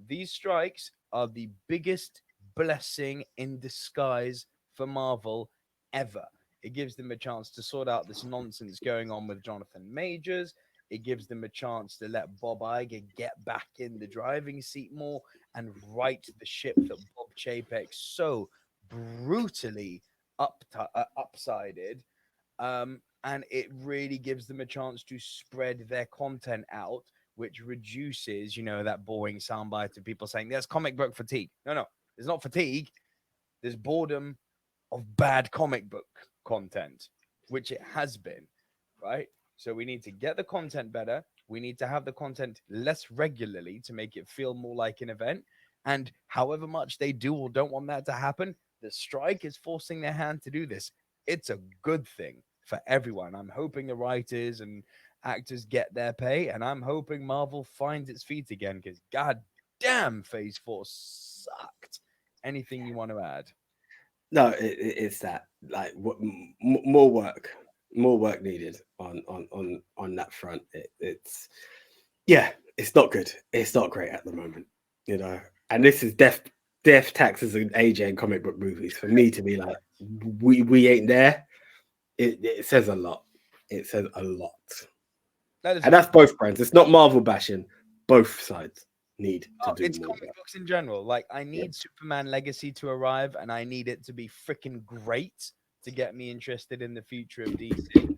These strikes are the biggest blessing in disguise for Marvel ever. It gives them a chance to sort out this nonsense going on with Jonathan Majors. It gives them a chance to let Bob Iger get back in the driving seat more and right the ship that Bob Chapek so brutally upsided. And it really gives them a chance to spread their content out, which reduces, that boring soundbite of people saying there's comic book fatigue. No, there's not fatigue. There's boredom of bad comic book content, which it has been, right? So we need to get the content better. We need to have the content less regularly to make it feel more like an event. And however much they do or don't want that to happen, the strike is forcing their hand to do this. It's a good thing for everyone. I'm hoping the writers and actors get their pay, and I'm hoping Marvel finds its feet again because, god damn, Phase 4 sucked. Anything you want to add? No, it's that, like, more work needed on that front. It's yeah, it's not good. It's not great at the moment, you know. And this is death taxes and AJ and comic book movies for me to be like, we ain't there. It says a lot. It says a lot, That is and that's both brands. It's not Marvel bashing. Both sides need to do it's more comic work. books in general. Like, I Yeah, need Superman Legacy to arrive, and I need it to be freaking great to get me interested in the future of DC.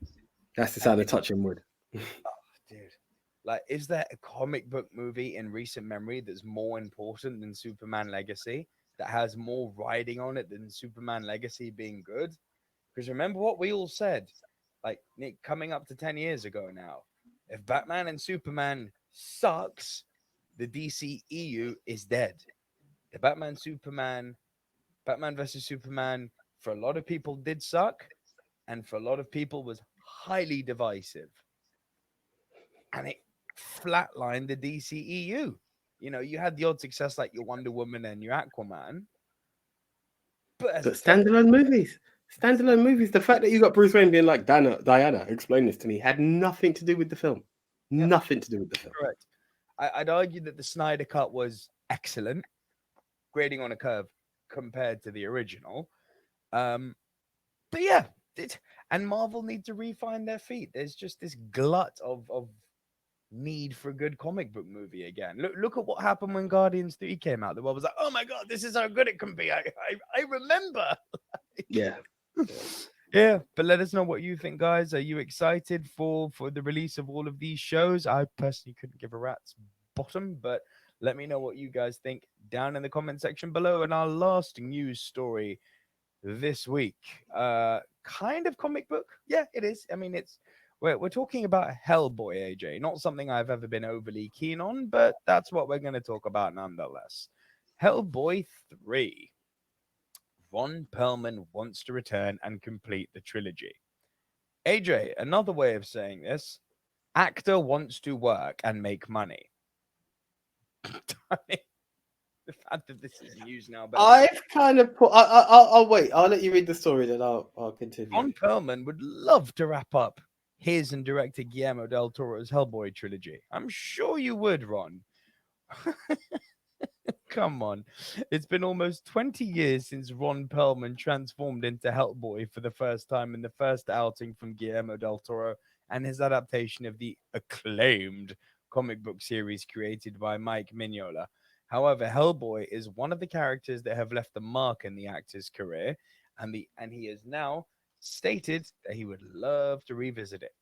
that's the And sound of touching wood. dude, like, is there a comic book movie in recent memory that's more important than Superman Legacy? That has more riding on it than Superman Legacy being good? Because remember what we all said, like, Nick, coming up to 10 years ago now. If Batman and Superman sucks, the DCEU is dead. The Batman versus Superman, for a lot of people did suck, and for a lot of people was highly divisive, and it flatlined the DCEU. You know, you had the odd success like your Wonder Woman and your Aquaman, but as But a film, standalone movies. The fact that you got Bruce Wayne being like, Diana, explain this to me, had nothing to do with the film. yeah, Nothing to do with the film. correct. I'd argue that the Snyder Cut was excellent, grading on a curve compared to the original. Um, but yeah, and Marvel need to refine their feet. There's just this glut of need for a good comic book movie again. Look at what happened when Guardians 3 came out. The world was like, oh my god, this is how good it can be. I remember. Yeah. Yeah, but let us know what you think, guys. Are you excited for the release of all of these shows? I personally couldn't give a rat's bottom, but let me know what you guys think down in the comment section below. And our last news story this week, kind of comic book. Yeah, it is. I mean, we're talking about Hellboy, AJ. Not something I've ever been overly keen on, but that's what we're going to talk about nonetheless. Hellboy 3. Ron Perlman wants to return and complete the trilogy. AJ, another way of saying this, actor wants to work and make money. I mean, the fact that this is news now, but I've kind of put. I'll wait. I'll let you read the story, then I'll continue. Ron Perlman would love to wrap up his and director Guillermo del Toro's Hellboy trilogy. I'm sure you would, Ron. Come on. It's been almost 20 years since Ron Perlman transformed into Hellboy for the first time in the first outing from Guillermo del Toro and his adaptation of the acclaimed comic book series created by Mike Mignola. However, Hellboy is one of the characters that have left a mark in the actor's career, and he has now stated that he would love to revisit it.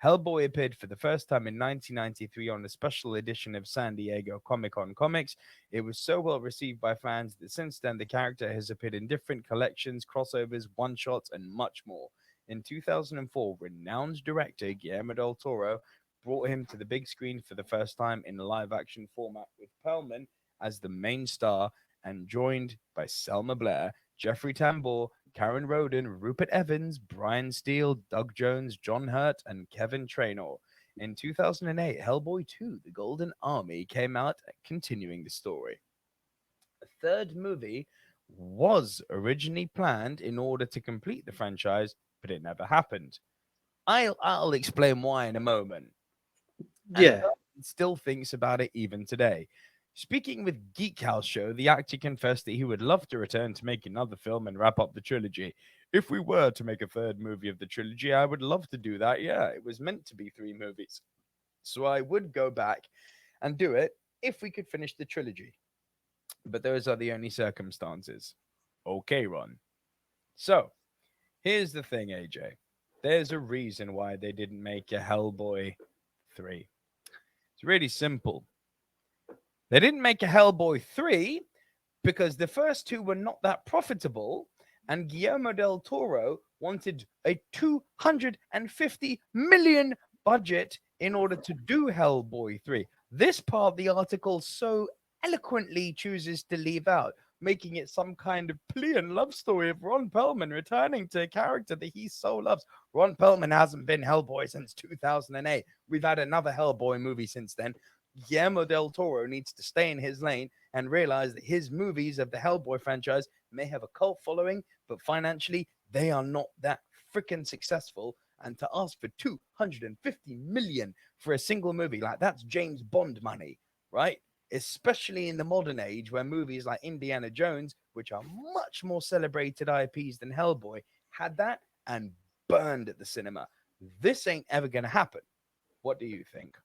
Hellboy appeared for the first time in 1993 on a special edition of San Diego Comic Con Comics. It was so well received by fans that since then the character has appeared in different collections, crossovers, one-shots, and much more. In 2004, renowned director Guillermo del Toro brought him to the big screen for the first time in a live-action format with Perlman as the main star and joined by Selma Blair, Jeffrey Tambor, Karen Roden, Rupert Evans, Brian Steele, Doug Jones, John Hurt, and Kevin Trainor. In 2008, Hellboy 2, The Golden Army, came out, continuing the story. A third movie was originally planned in order to complete the franchise, but it never happened. I'll explain why in a moment. And Yeah. Perlman still thinks about it even today. Speaking with Geek House Show, the actor confessed that he would love to return to make another film and wrap up the trilogy. If we were to make a third movie of the trilogy, I would love to do that. Yeah, it was meant to be 3 movies. So I would go back and do it if we could finish the trilogy. But those are the only circumstances. Okay, Ron. So here's the thing, AJ. There's a reason why they didn't make a Hellboy 3. It's really simple. They didn't make a Hellboy 3 because the first 2 were not that profitable, and Guillermo del Toro wanted a 250 million budget in order to do Hellboy 3. This part of the article so eloquently chooses to leave out, making it some kind of plea and love story of Ron Perlman returning to a character that he so loves. Ron Perlman hasn't been Hellboy since 2008. We've had another Hellboy movie since then. Guillermo del Toro needs to stay in his lane and realize that his movies of the Hellboy franchise may have a cult following, but financially, they are not that freaking successful. And to ask for 250 million for a single movie, like that's James Bond money, right? Especially in the modern age where movies like Indiana Jones, which are much more celebrated IPs than Hellboy, had that and burned at the cinema. This ain't ever going to happen. What do you think?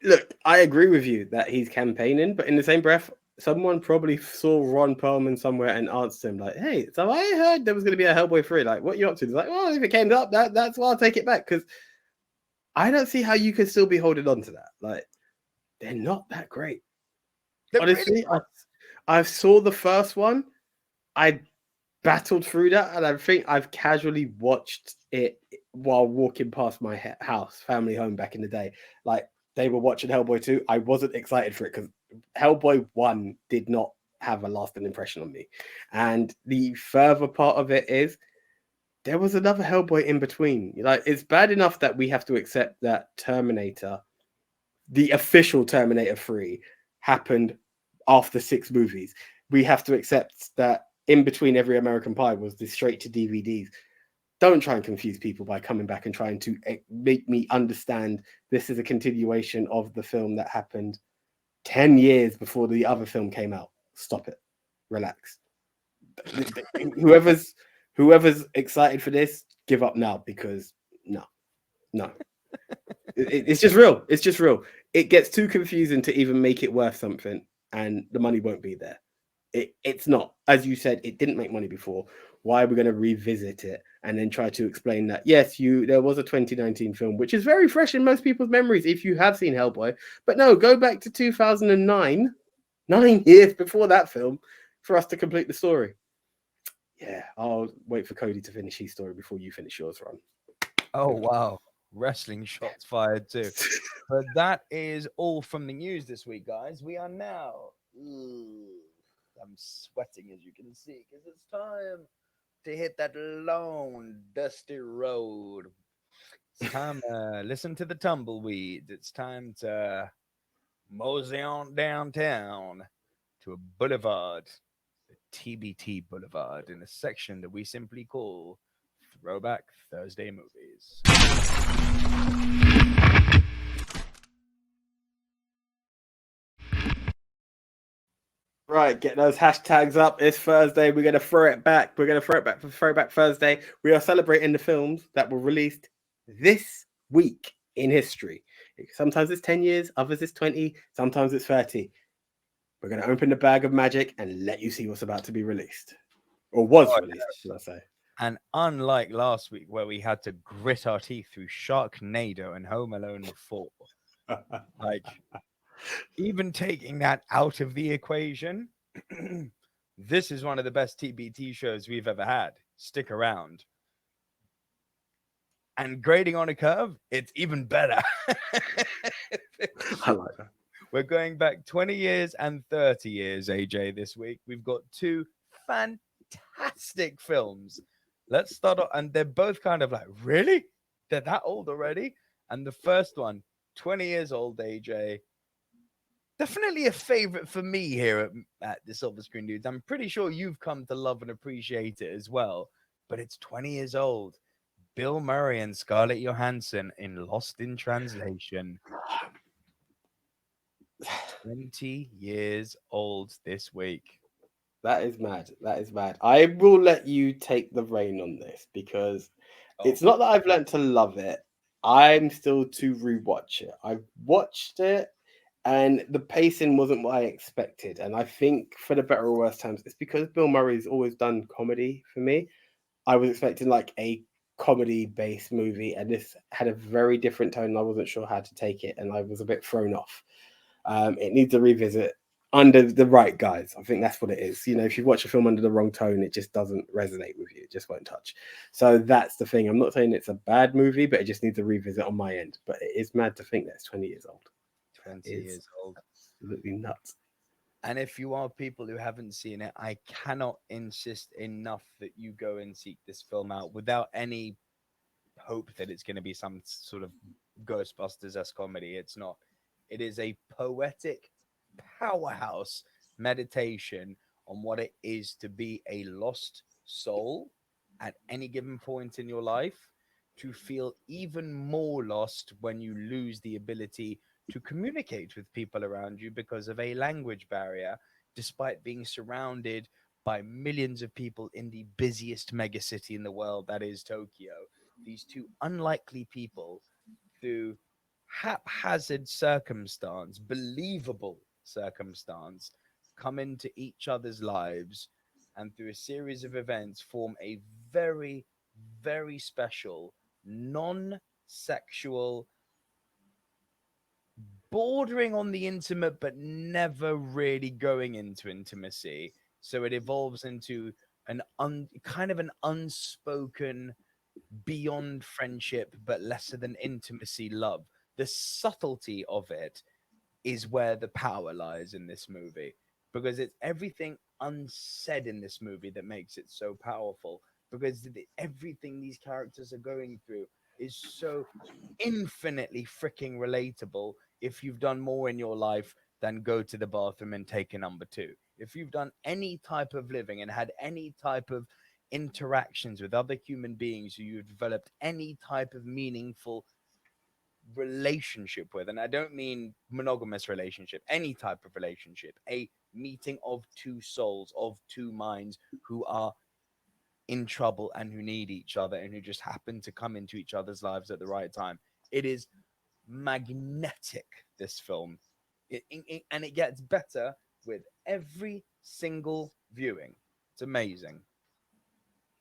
Look, I agree with you that he's campaigning, but in the same breath, someone probably saw Ron Perlman somewhere and asked him, like, "Hey, so I heard there was going to be a Hellboy 3. Like, what are you up to?" He's like, "Well, if it came up, that's why I'll take it back." Because I don't see how you could still be holding on to that. Like, they're not that great. They're Honestly, really I saw the first one. I battled through that, and I think I've casually watched it while walking past my house, family home back in the day. Like, they were watching Hellboy 2. I wasn't excited for it because Hellboy 1 did not have a lasting impression on me. And the further part of it is there was another Hellboy in between. Like, it's bad enough that we have to accept that Terminator, the official Terminator 3, happened after 6 movies. We have to accept that in between every American Pie was the straight to DVDs. Don't try and confuse people by coming back and trying to make me understand this is a continuation of the film that happened 10 years before the other film came out. Stop it. Relax. whoever's whoever's excited for this, give up now, because no. It's just real. It's just real. It gets too confusing to even make it worth something, and the money won't be there. It's not. As you said, it didn't make money before. Why are we going to revisit it and then try to explain that? Yes, there was a 2019 film, which is very fresh in most people's memories if you have seen Hellboy. But no, go back to 2009, 9 years before that film, for us to complete the story. Yeah, I'll wait for Cody to finish his story before you finish yours, Ron. Oh, wow. Wrestling shots fired too. But that is all from the news this week, guys. We are now. I'm sweating, as you can see, because it's time to hit that long, dusty road. It's time to listen to the tumbleweeds. It's time to mosey on downtown to a boulevard, the TBT Boulevard, in a section that we simply call Throwback Thursday Movies. Right, get those hashtags up. It's Thursday. We're going to throw it back. We're going to throw it back for Throwback Thursday. We are celebrating the films that were released this week in history. Sometimes it's 10 years, others it's 20, sometimes it's 30. We're going to open the bag of magic and let you see what's about to be released. Or was released, should I say. And unlike last week, where we had to grit our teeth through Sharknado and Home Alone 4, like, even taking that out of the equation, this is one of the best TBT shows we've ever had. Stick around. And grading on a curve, it's even better. I like that. We're going back 20 years and 30 years, AJ, this week. We've got two fantastic films. Let's start off, and they're both kind of like, really? They're that old already? And the first one, 20 years old, AJ. Definitely a favorite for me here at the Silver Screen Dudes. I'm pretty sure you've come to love and appreciate it as well. But it's 20 years old. Bill Murray and Scarlett Johansson in Lost in Translation. 20 years old this week. That is mad. That is mad. I will let you take the reign on this because it's not that I've learned to love it. I'm still to rewatch it. I've watched it and the pacing wasn't what I expected. And I think for the better or worse times, it's because Bill Murray's always done comedy for me. I was expecting like a comedy-based movie, and this had a very different tone. And I wasn't sure how to take it, and I was a bit thrown off. It needs a revisit under the right guys. I think that's what it is. You know, if you watch a film under the wrong tone, it just doesn't resonate with you. It just won't touch. So that's the thing. I'm not saying it's a bad movie, but it just needs a revisit on my end. But it is mad to think that it's 20 years old. 20 years old. Absolutely nuts. And if you are people who haven't seen it, I cannot insist enough that you go and seek this film out without any hope that it's going to be some sort of Ghostbusters-esque comedy. It's not. It is a poetic powerhouse meditation on what it is to be a lost soul at any given point in your life, to feel even more lost when you lose the ability to communicate with people around you because of a language barrier, despite being surrounded by millions of people in the busiest megacity in the world, that is Tokyo. These two unlikely people, through haphazard circumstance, believable circumstance, come into each other's lives and through a series of events form a very, very special, non sexual, bordering on the intimate, but never really going into intimacy. So it evolves into an kind of an unspoken, beyond friendship, but lesser than intimacy love. The subtlety of it is where the power lies in this movie, because it's everything unsaid in this movie that makes it so powerful. because everything these characters are going through is so infinitely freaking relatable. If you've done more in your life than go to the bathroom and take a number two, if you've done any type of living and had any type of interactions with other human beings who you've developed any type of meaningful relationship with, and I don't mean monogamous relationship, any type of relationship, a meeting of two souls, of two minds who are in trouble and who need each other and who just happen to come into each other's lives at the right time. It is magnetic, this film. And it gets better with every single viewing. It's amazing.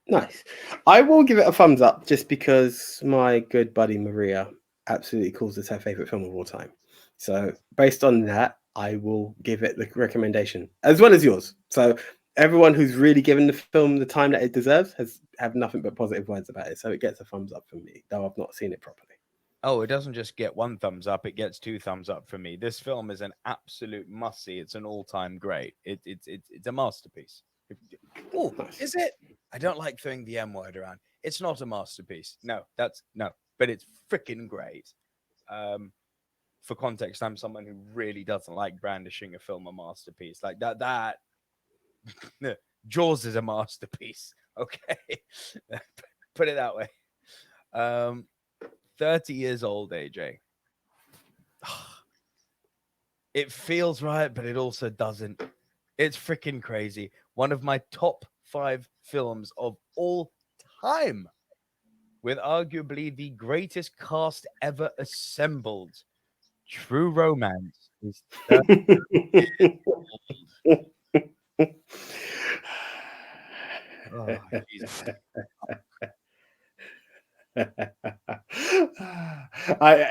Nice. I will give it a thumbs up just because my good buddy Maria absolutely calls this her favorite film of all time. So based on that, I will give it the recommendation as well as yours. So everyone who's really given the film the time that it deserves has have nothing but positive words about it. So it gets a thumbs up from me, though I've not seen it properly. Oh, it doesn't just get one thumbs up, it gets two thumbs up for me. This film is an absolute must see. It's an all-time great. It's a masterpiece. Oh, Nice. is it? I don't like throwing the M word around. It's not a masterpiece. No, that's no, but it's freaking great. Um, for context, I'm someone who really doesn't like brandishing a film a masterpiece like that. Jaws is a masterpiece. Okay, put it that way. Um, 30 years old, AJ. It feels right, but it also doesn't. It's freaking crazy. One of my top 5 films of all time, with arguably the greatest cast ever assembled. True Romance is 30 years old. Oh, Jesus.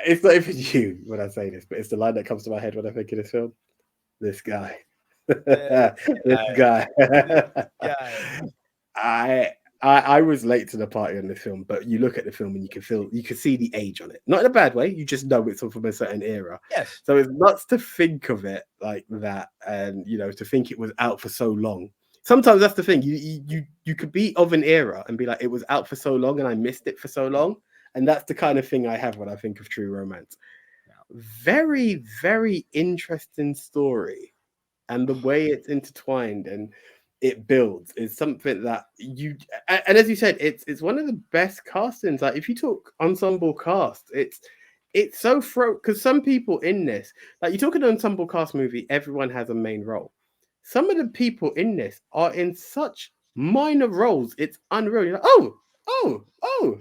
It's not even you when I say this, but it's the line that comes to my head when I think of this film. This guy. This This guy. guy. This guy. I, I was late to the party on this film, but you look at the film and you can see the age on it. Not in a bad way, you just know it's from a certain era. Yes. So it's nuts to think of it like that, and to think it was out for so long. Sometimes that's the thing. You could be of an era and be like, it was out for so long and I missed it for so long. And that's the kind of thing I have when I think of True Romance. Very, very interesting story, and the way it's intertwined and it builds is something that and as you said, it's one of the best castings. Like if you talk ensemble cast, it's so because some people in this, like you talk an ensemble cast movie, everyone has a main role. Some of the people in this are in such minor roles, it's unreal. You're like, oh,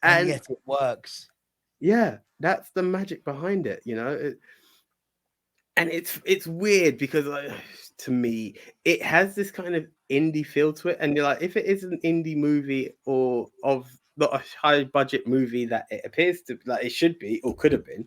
And and yet it works. yeah, that's the magic behind it, and it's weird because to me it has this kind of indie feel to it, and you're like, if it is an indie movie or of not a high budget movie that it appears to like it should be or could have been,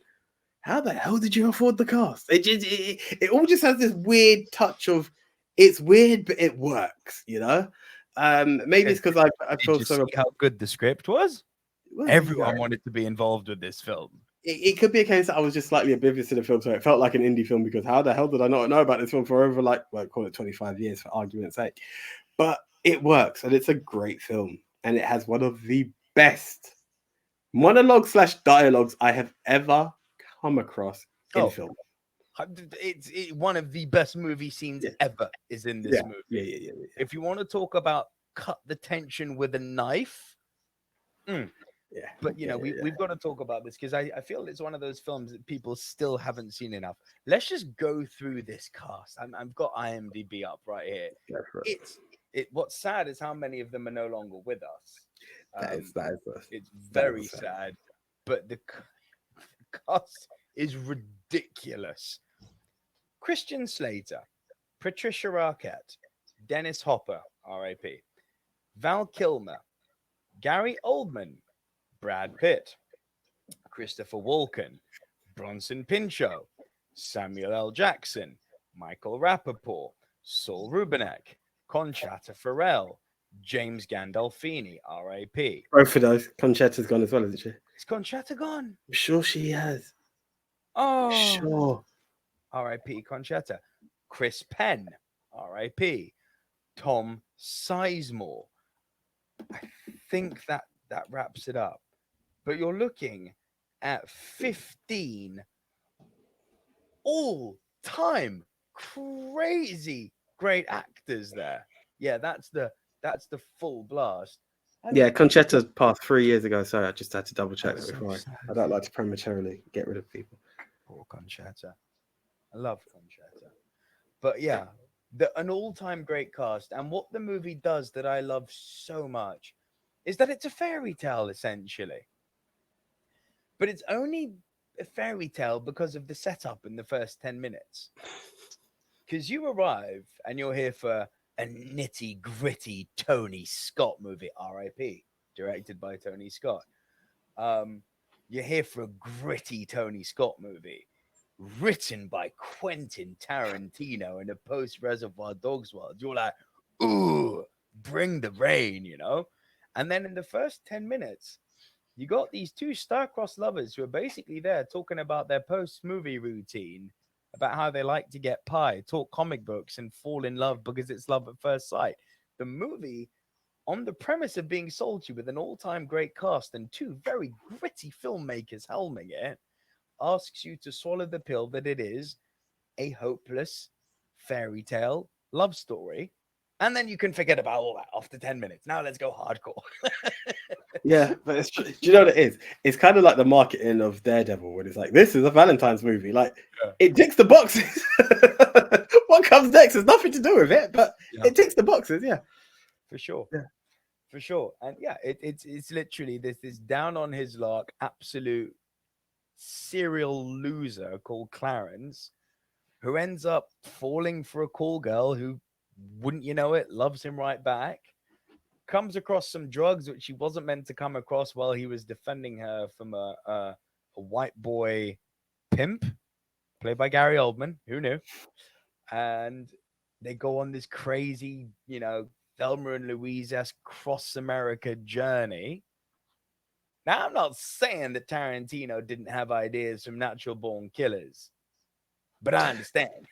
how the hell did you afford the cast? It all just has this weird touch of it's weird but it works, maybe it's because I Did feel you so see how good the script was? well, Everyone wanted to be involved with this film. it could be a case that I was just slightly oblivious to the film, so it felt like an indie film because how the hell did I not know about this film for over call it 25 years for argument's sake? But it works and it's a great film and it has one of the best monologue/dialogues I have ever come across in Oh, film. it's one of the best movie scenes Yeah, ever is in this yeah, movie. yeah. If you want to talk about cut the tension with a knife, Yeah, but we've got to talk about this because I feel it's one of those films that people still haven't seen enough. Let's just go through this cast. I've got IMDb up right here. go for it. What's sad is how many of them are no longer with us. It's very sad, but the cast is ridiculous. Christian Slater, Patricia Arquette, Dennis Hopper, R.I.P., Val Kilmer, Gary Oldman, Brad Pitt, Christopher Walken, Bronson Pinchot, Samuel L. Jackson, Michael Rappaport, Saul Rubinek, Conchata Ferrell, James Gandolfini, R.I.P. Both of those. Conchetta's gone as well, isn't she? Is Conchata gone? I'm sure she has. Oh, Sure. R.I.P. Conchata. Chris Penn, R.I.P. Tom Sizemore, I think that wraps it up. But you're looking at 15 all-time crazy great actors there. Yeah, that's the full blast. And Yeah, then Conchetta passed 3 years ago. Sorry, I just had to double check that's that so before. I sad. don't like to prematurely get rid of people. Poor Conchetta. I love Conchetta. But yeah, an all-time great cast. And what the movie does that I love so much is that it's a fairy tale essentially. But it's only a fairy tale because of the setup in the first 10 minutes. Because you arrive and you're here for a nitty gritty Tony Scott movie, RIP, directed by Tony Scott. Um, you're here for a gritty Tony Scott movie, written by Quentin Tarantino in a post Reservoir Dogs world. You're like, ooh, bring the rain. And then in the first 10 minutes, you got these two star-crossed lovers who are basically there talking about their post-movie routine, about how they like to get pie, talk comic books, and fall in love because it's love at first sight. The movie, on the premise of being sold to you with an all-time great cast and two very gritty filmmakers helming it, asks you to swallow the pill that it is a hopeless fairy tale love story. And then you can forget about all that after 10 minutes. Now let's go hardcore. Yeah, but it's true. Do you know what it is? It's kind of like the marketing of Daredevil, when it's like, this is a Valentine's movie. Like, Yeah. it ticks the boxes. What comes next has nothing to do with it, but Yeah. it ticks the boxes. Yeah. For sure. Yeah. For sure. And yeah, it's literally this down on his luck, absolute serial loser called Clarence, who ends up falling for a call girl who, wouldn't you know it, loves him right back. Comes across some drugs which he wasn't meant to come across while he was defending her from a white boy pimp, played by Gary Oldman. Who knew? And they go on this crazy, Thelma and Louise esque cross America journey. Now, I'm not saying that Tarantino didn't have ideas from Natural Born Killers, but I understand.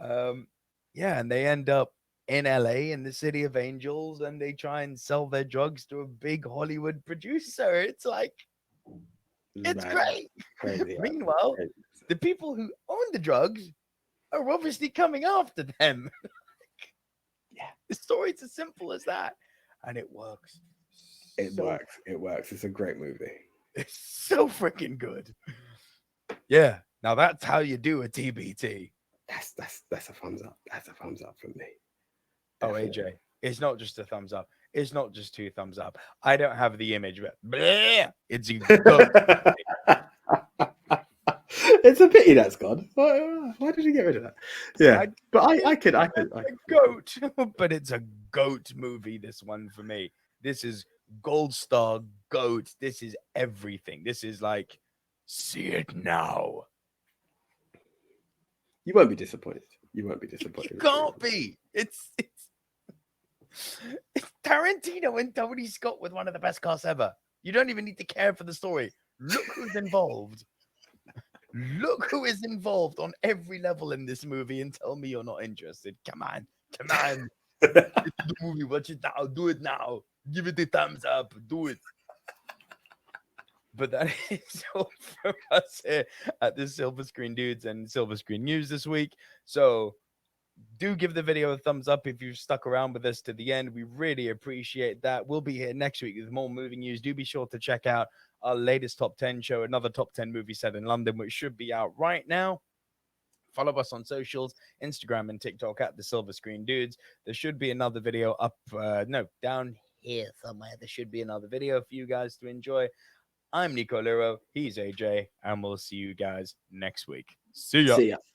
um, yeah, and they end up in LA in the City of Angels, and they try and sell their drugs to a big Hollywood producer. It's like, it's Mad. great. Crazy. Yeah. Meanwhile, Crazy. the people who own the drugs are obviously coming after them. Yeah, the story's as simple as that, and it works. It So works. It works. It's a great movie. it's so freaking good. Yeah. Now that's how you do a TBT. That's a thumbs up. That's a thumbs up from me. Oh, Definitely. AJ, it's not just a thumbs up. It's not just two thumbs up. I don't have the image, but bleh, it's a goat. It's a pity that's gone. Why did you get rid of that? Yeah, I but I didn't could. a goat, but it's a goat movie. This one for me. This is gold star goat. This is everything. This is like, see it now. You won't be disappointed. You won't be You disappointed. can't be. It's Tarantino and Tony Scott with one of the best casts ever. You don't even need to care for the story. Look who's involved. Look who is involved on every level in this movie and tell me you're not interested. Come on. Come on. It's the movie. Watch it now. Do it now. Give it a thumbs up. Do it. But that is all from us here at the Silver Screen Dudes and Silver Screen News this week. So do give the video a thumbs up if you've stuck around with us to the end. We really appreciate that. We'll be here next week with more movie news. Do be sure to check out our latest top 10 show, another top 10 movie set in London, which should be out right now. Follow us on socials, Instagram and TikTok at the Silver Screen Dudes. There should be another video up, down here somewhere. There should be another video for you guys to enjoy. I'm Nico Liro. He's AJ, and we'll see you guys next week. See ya. See ya.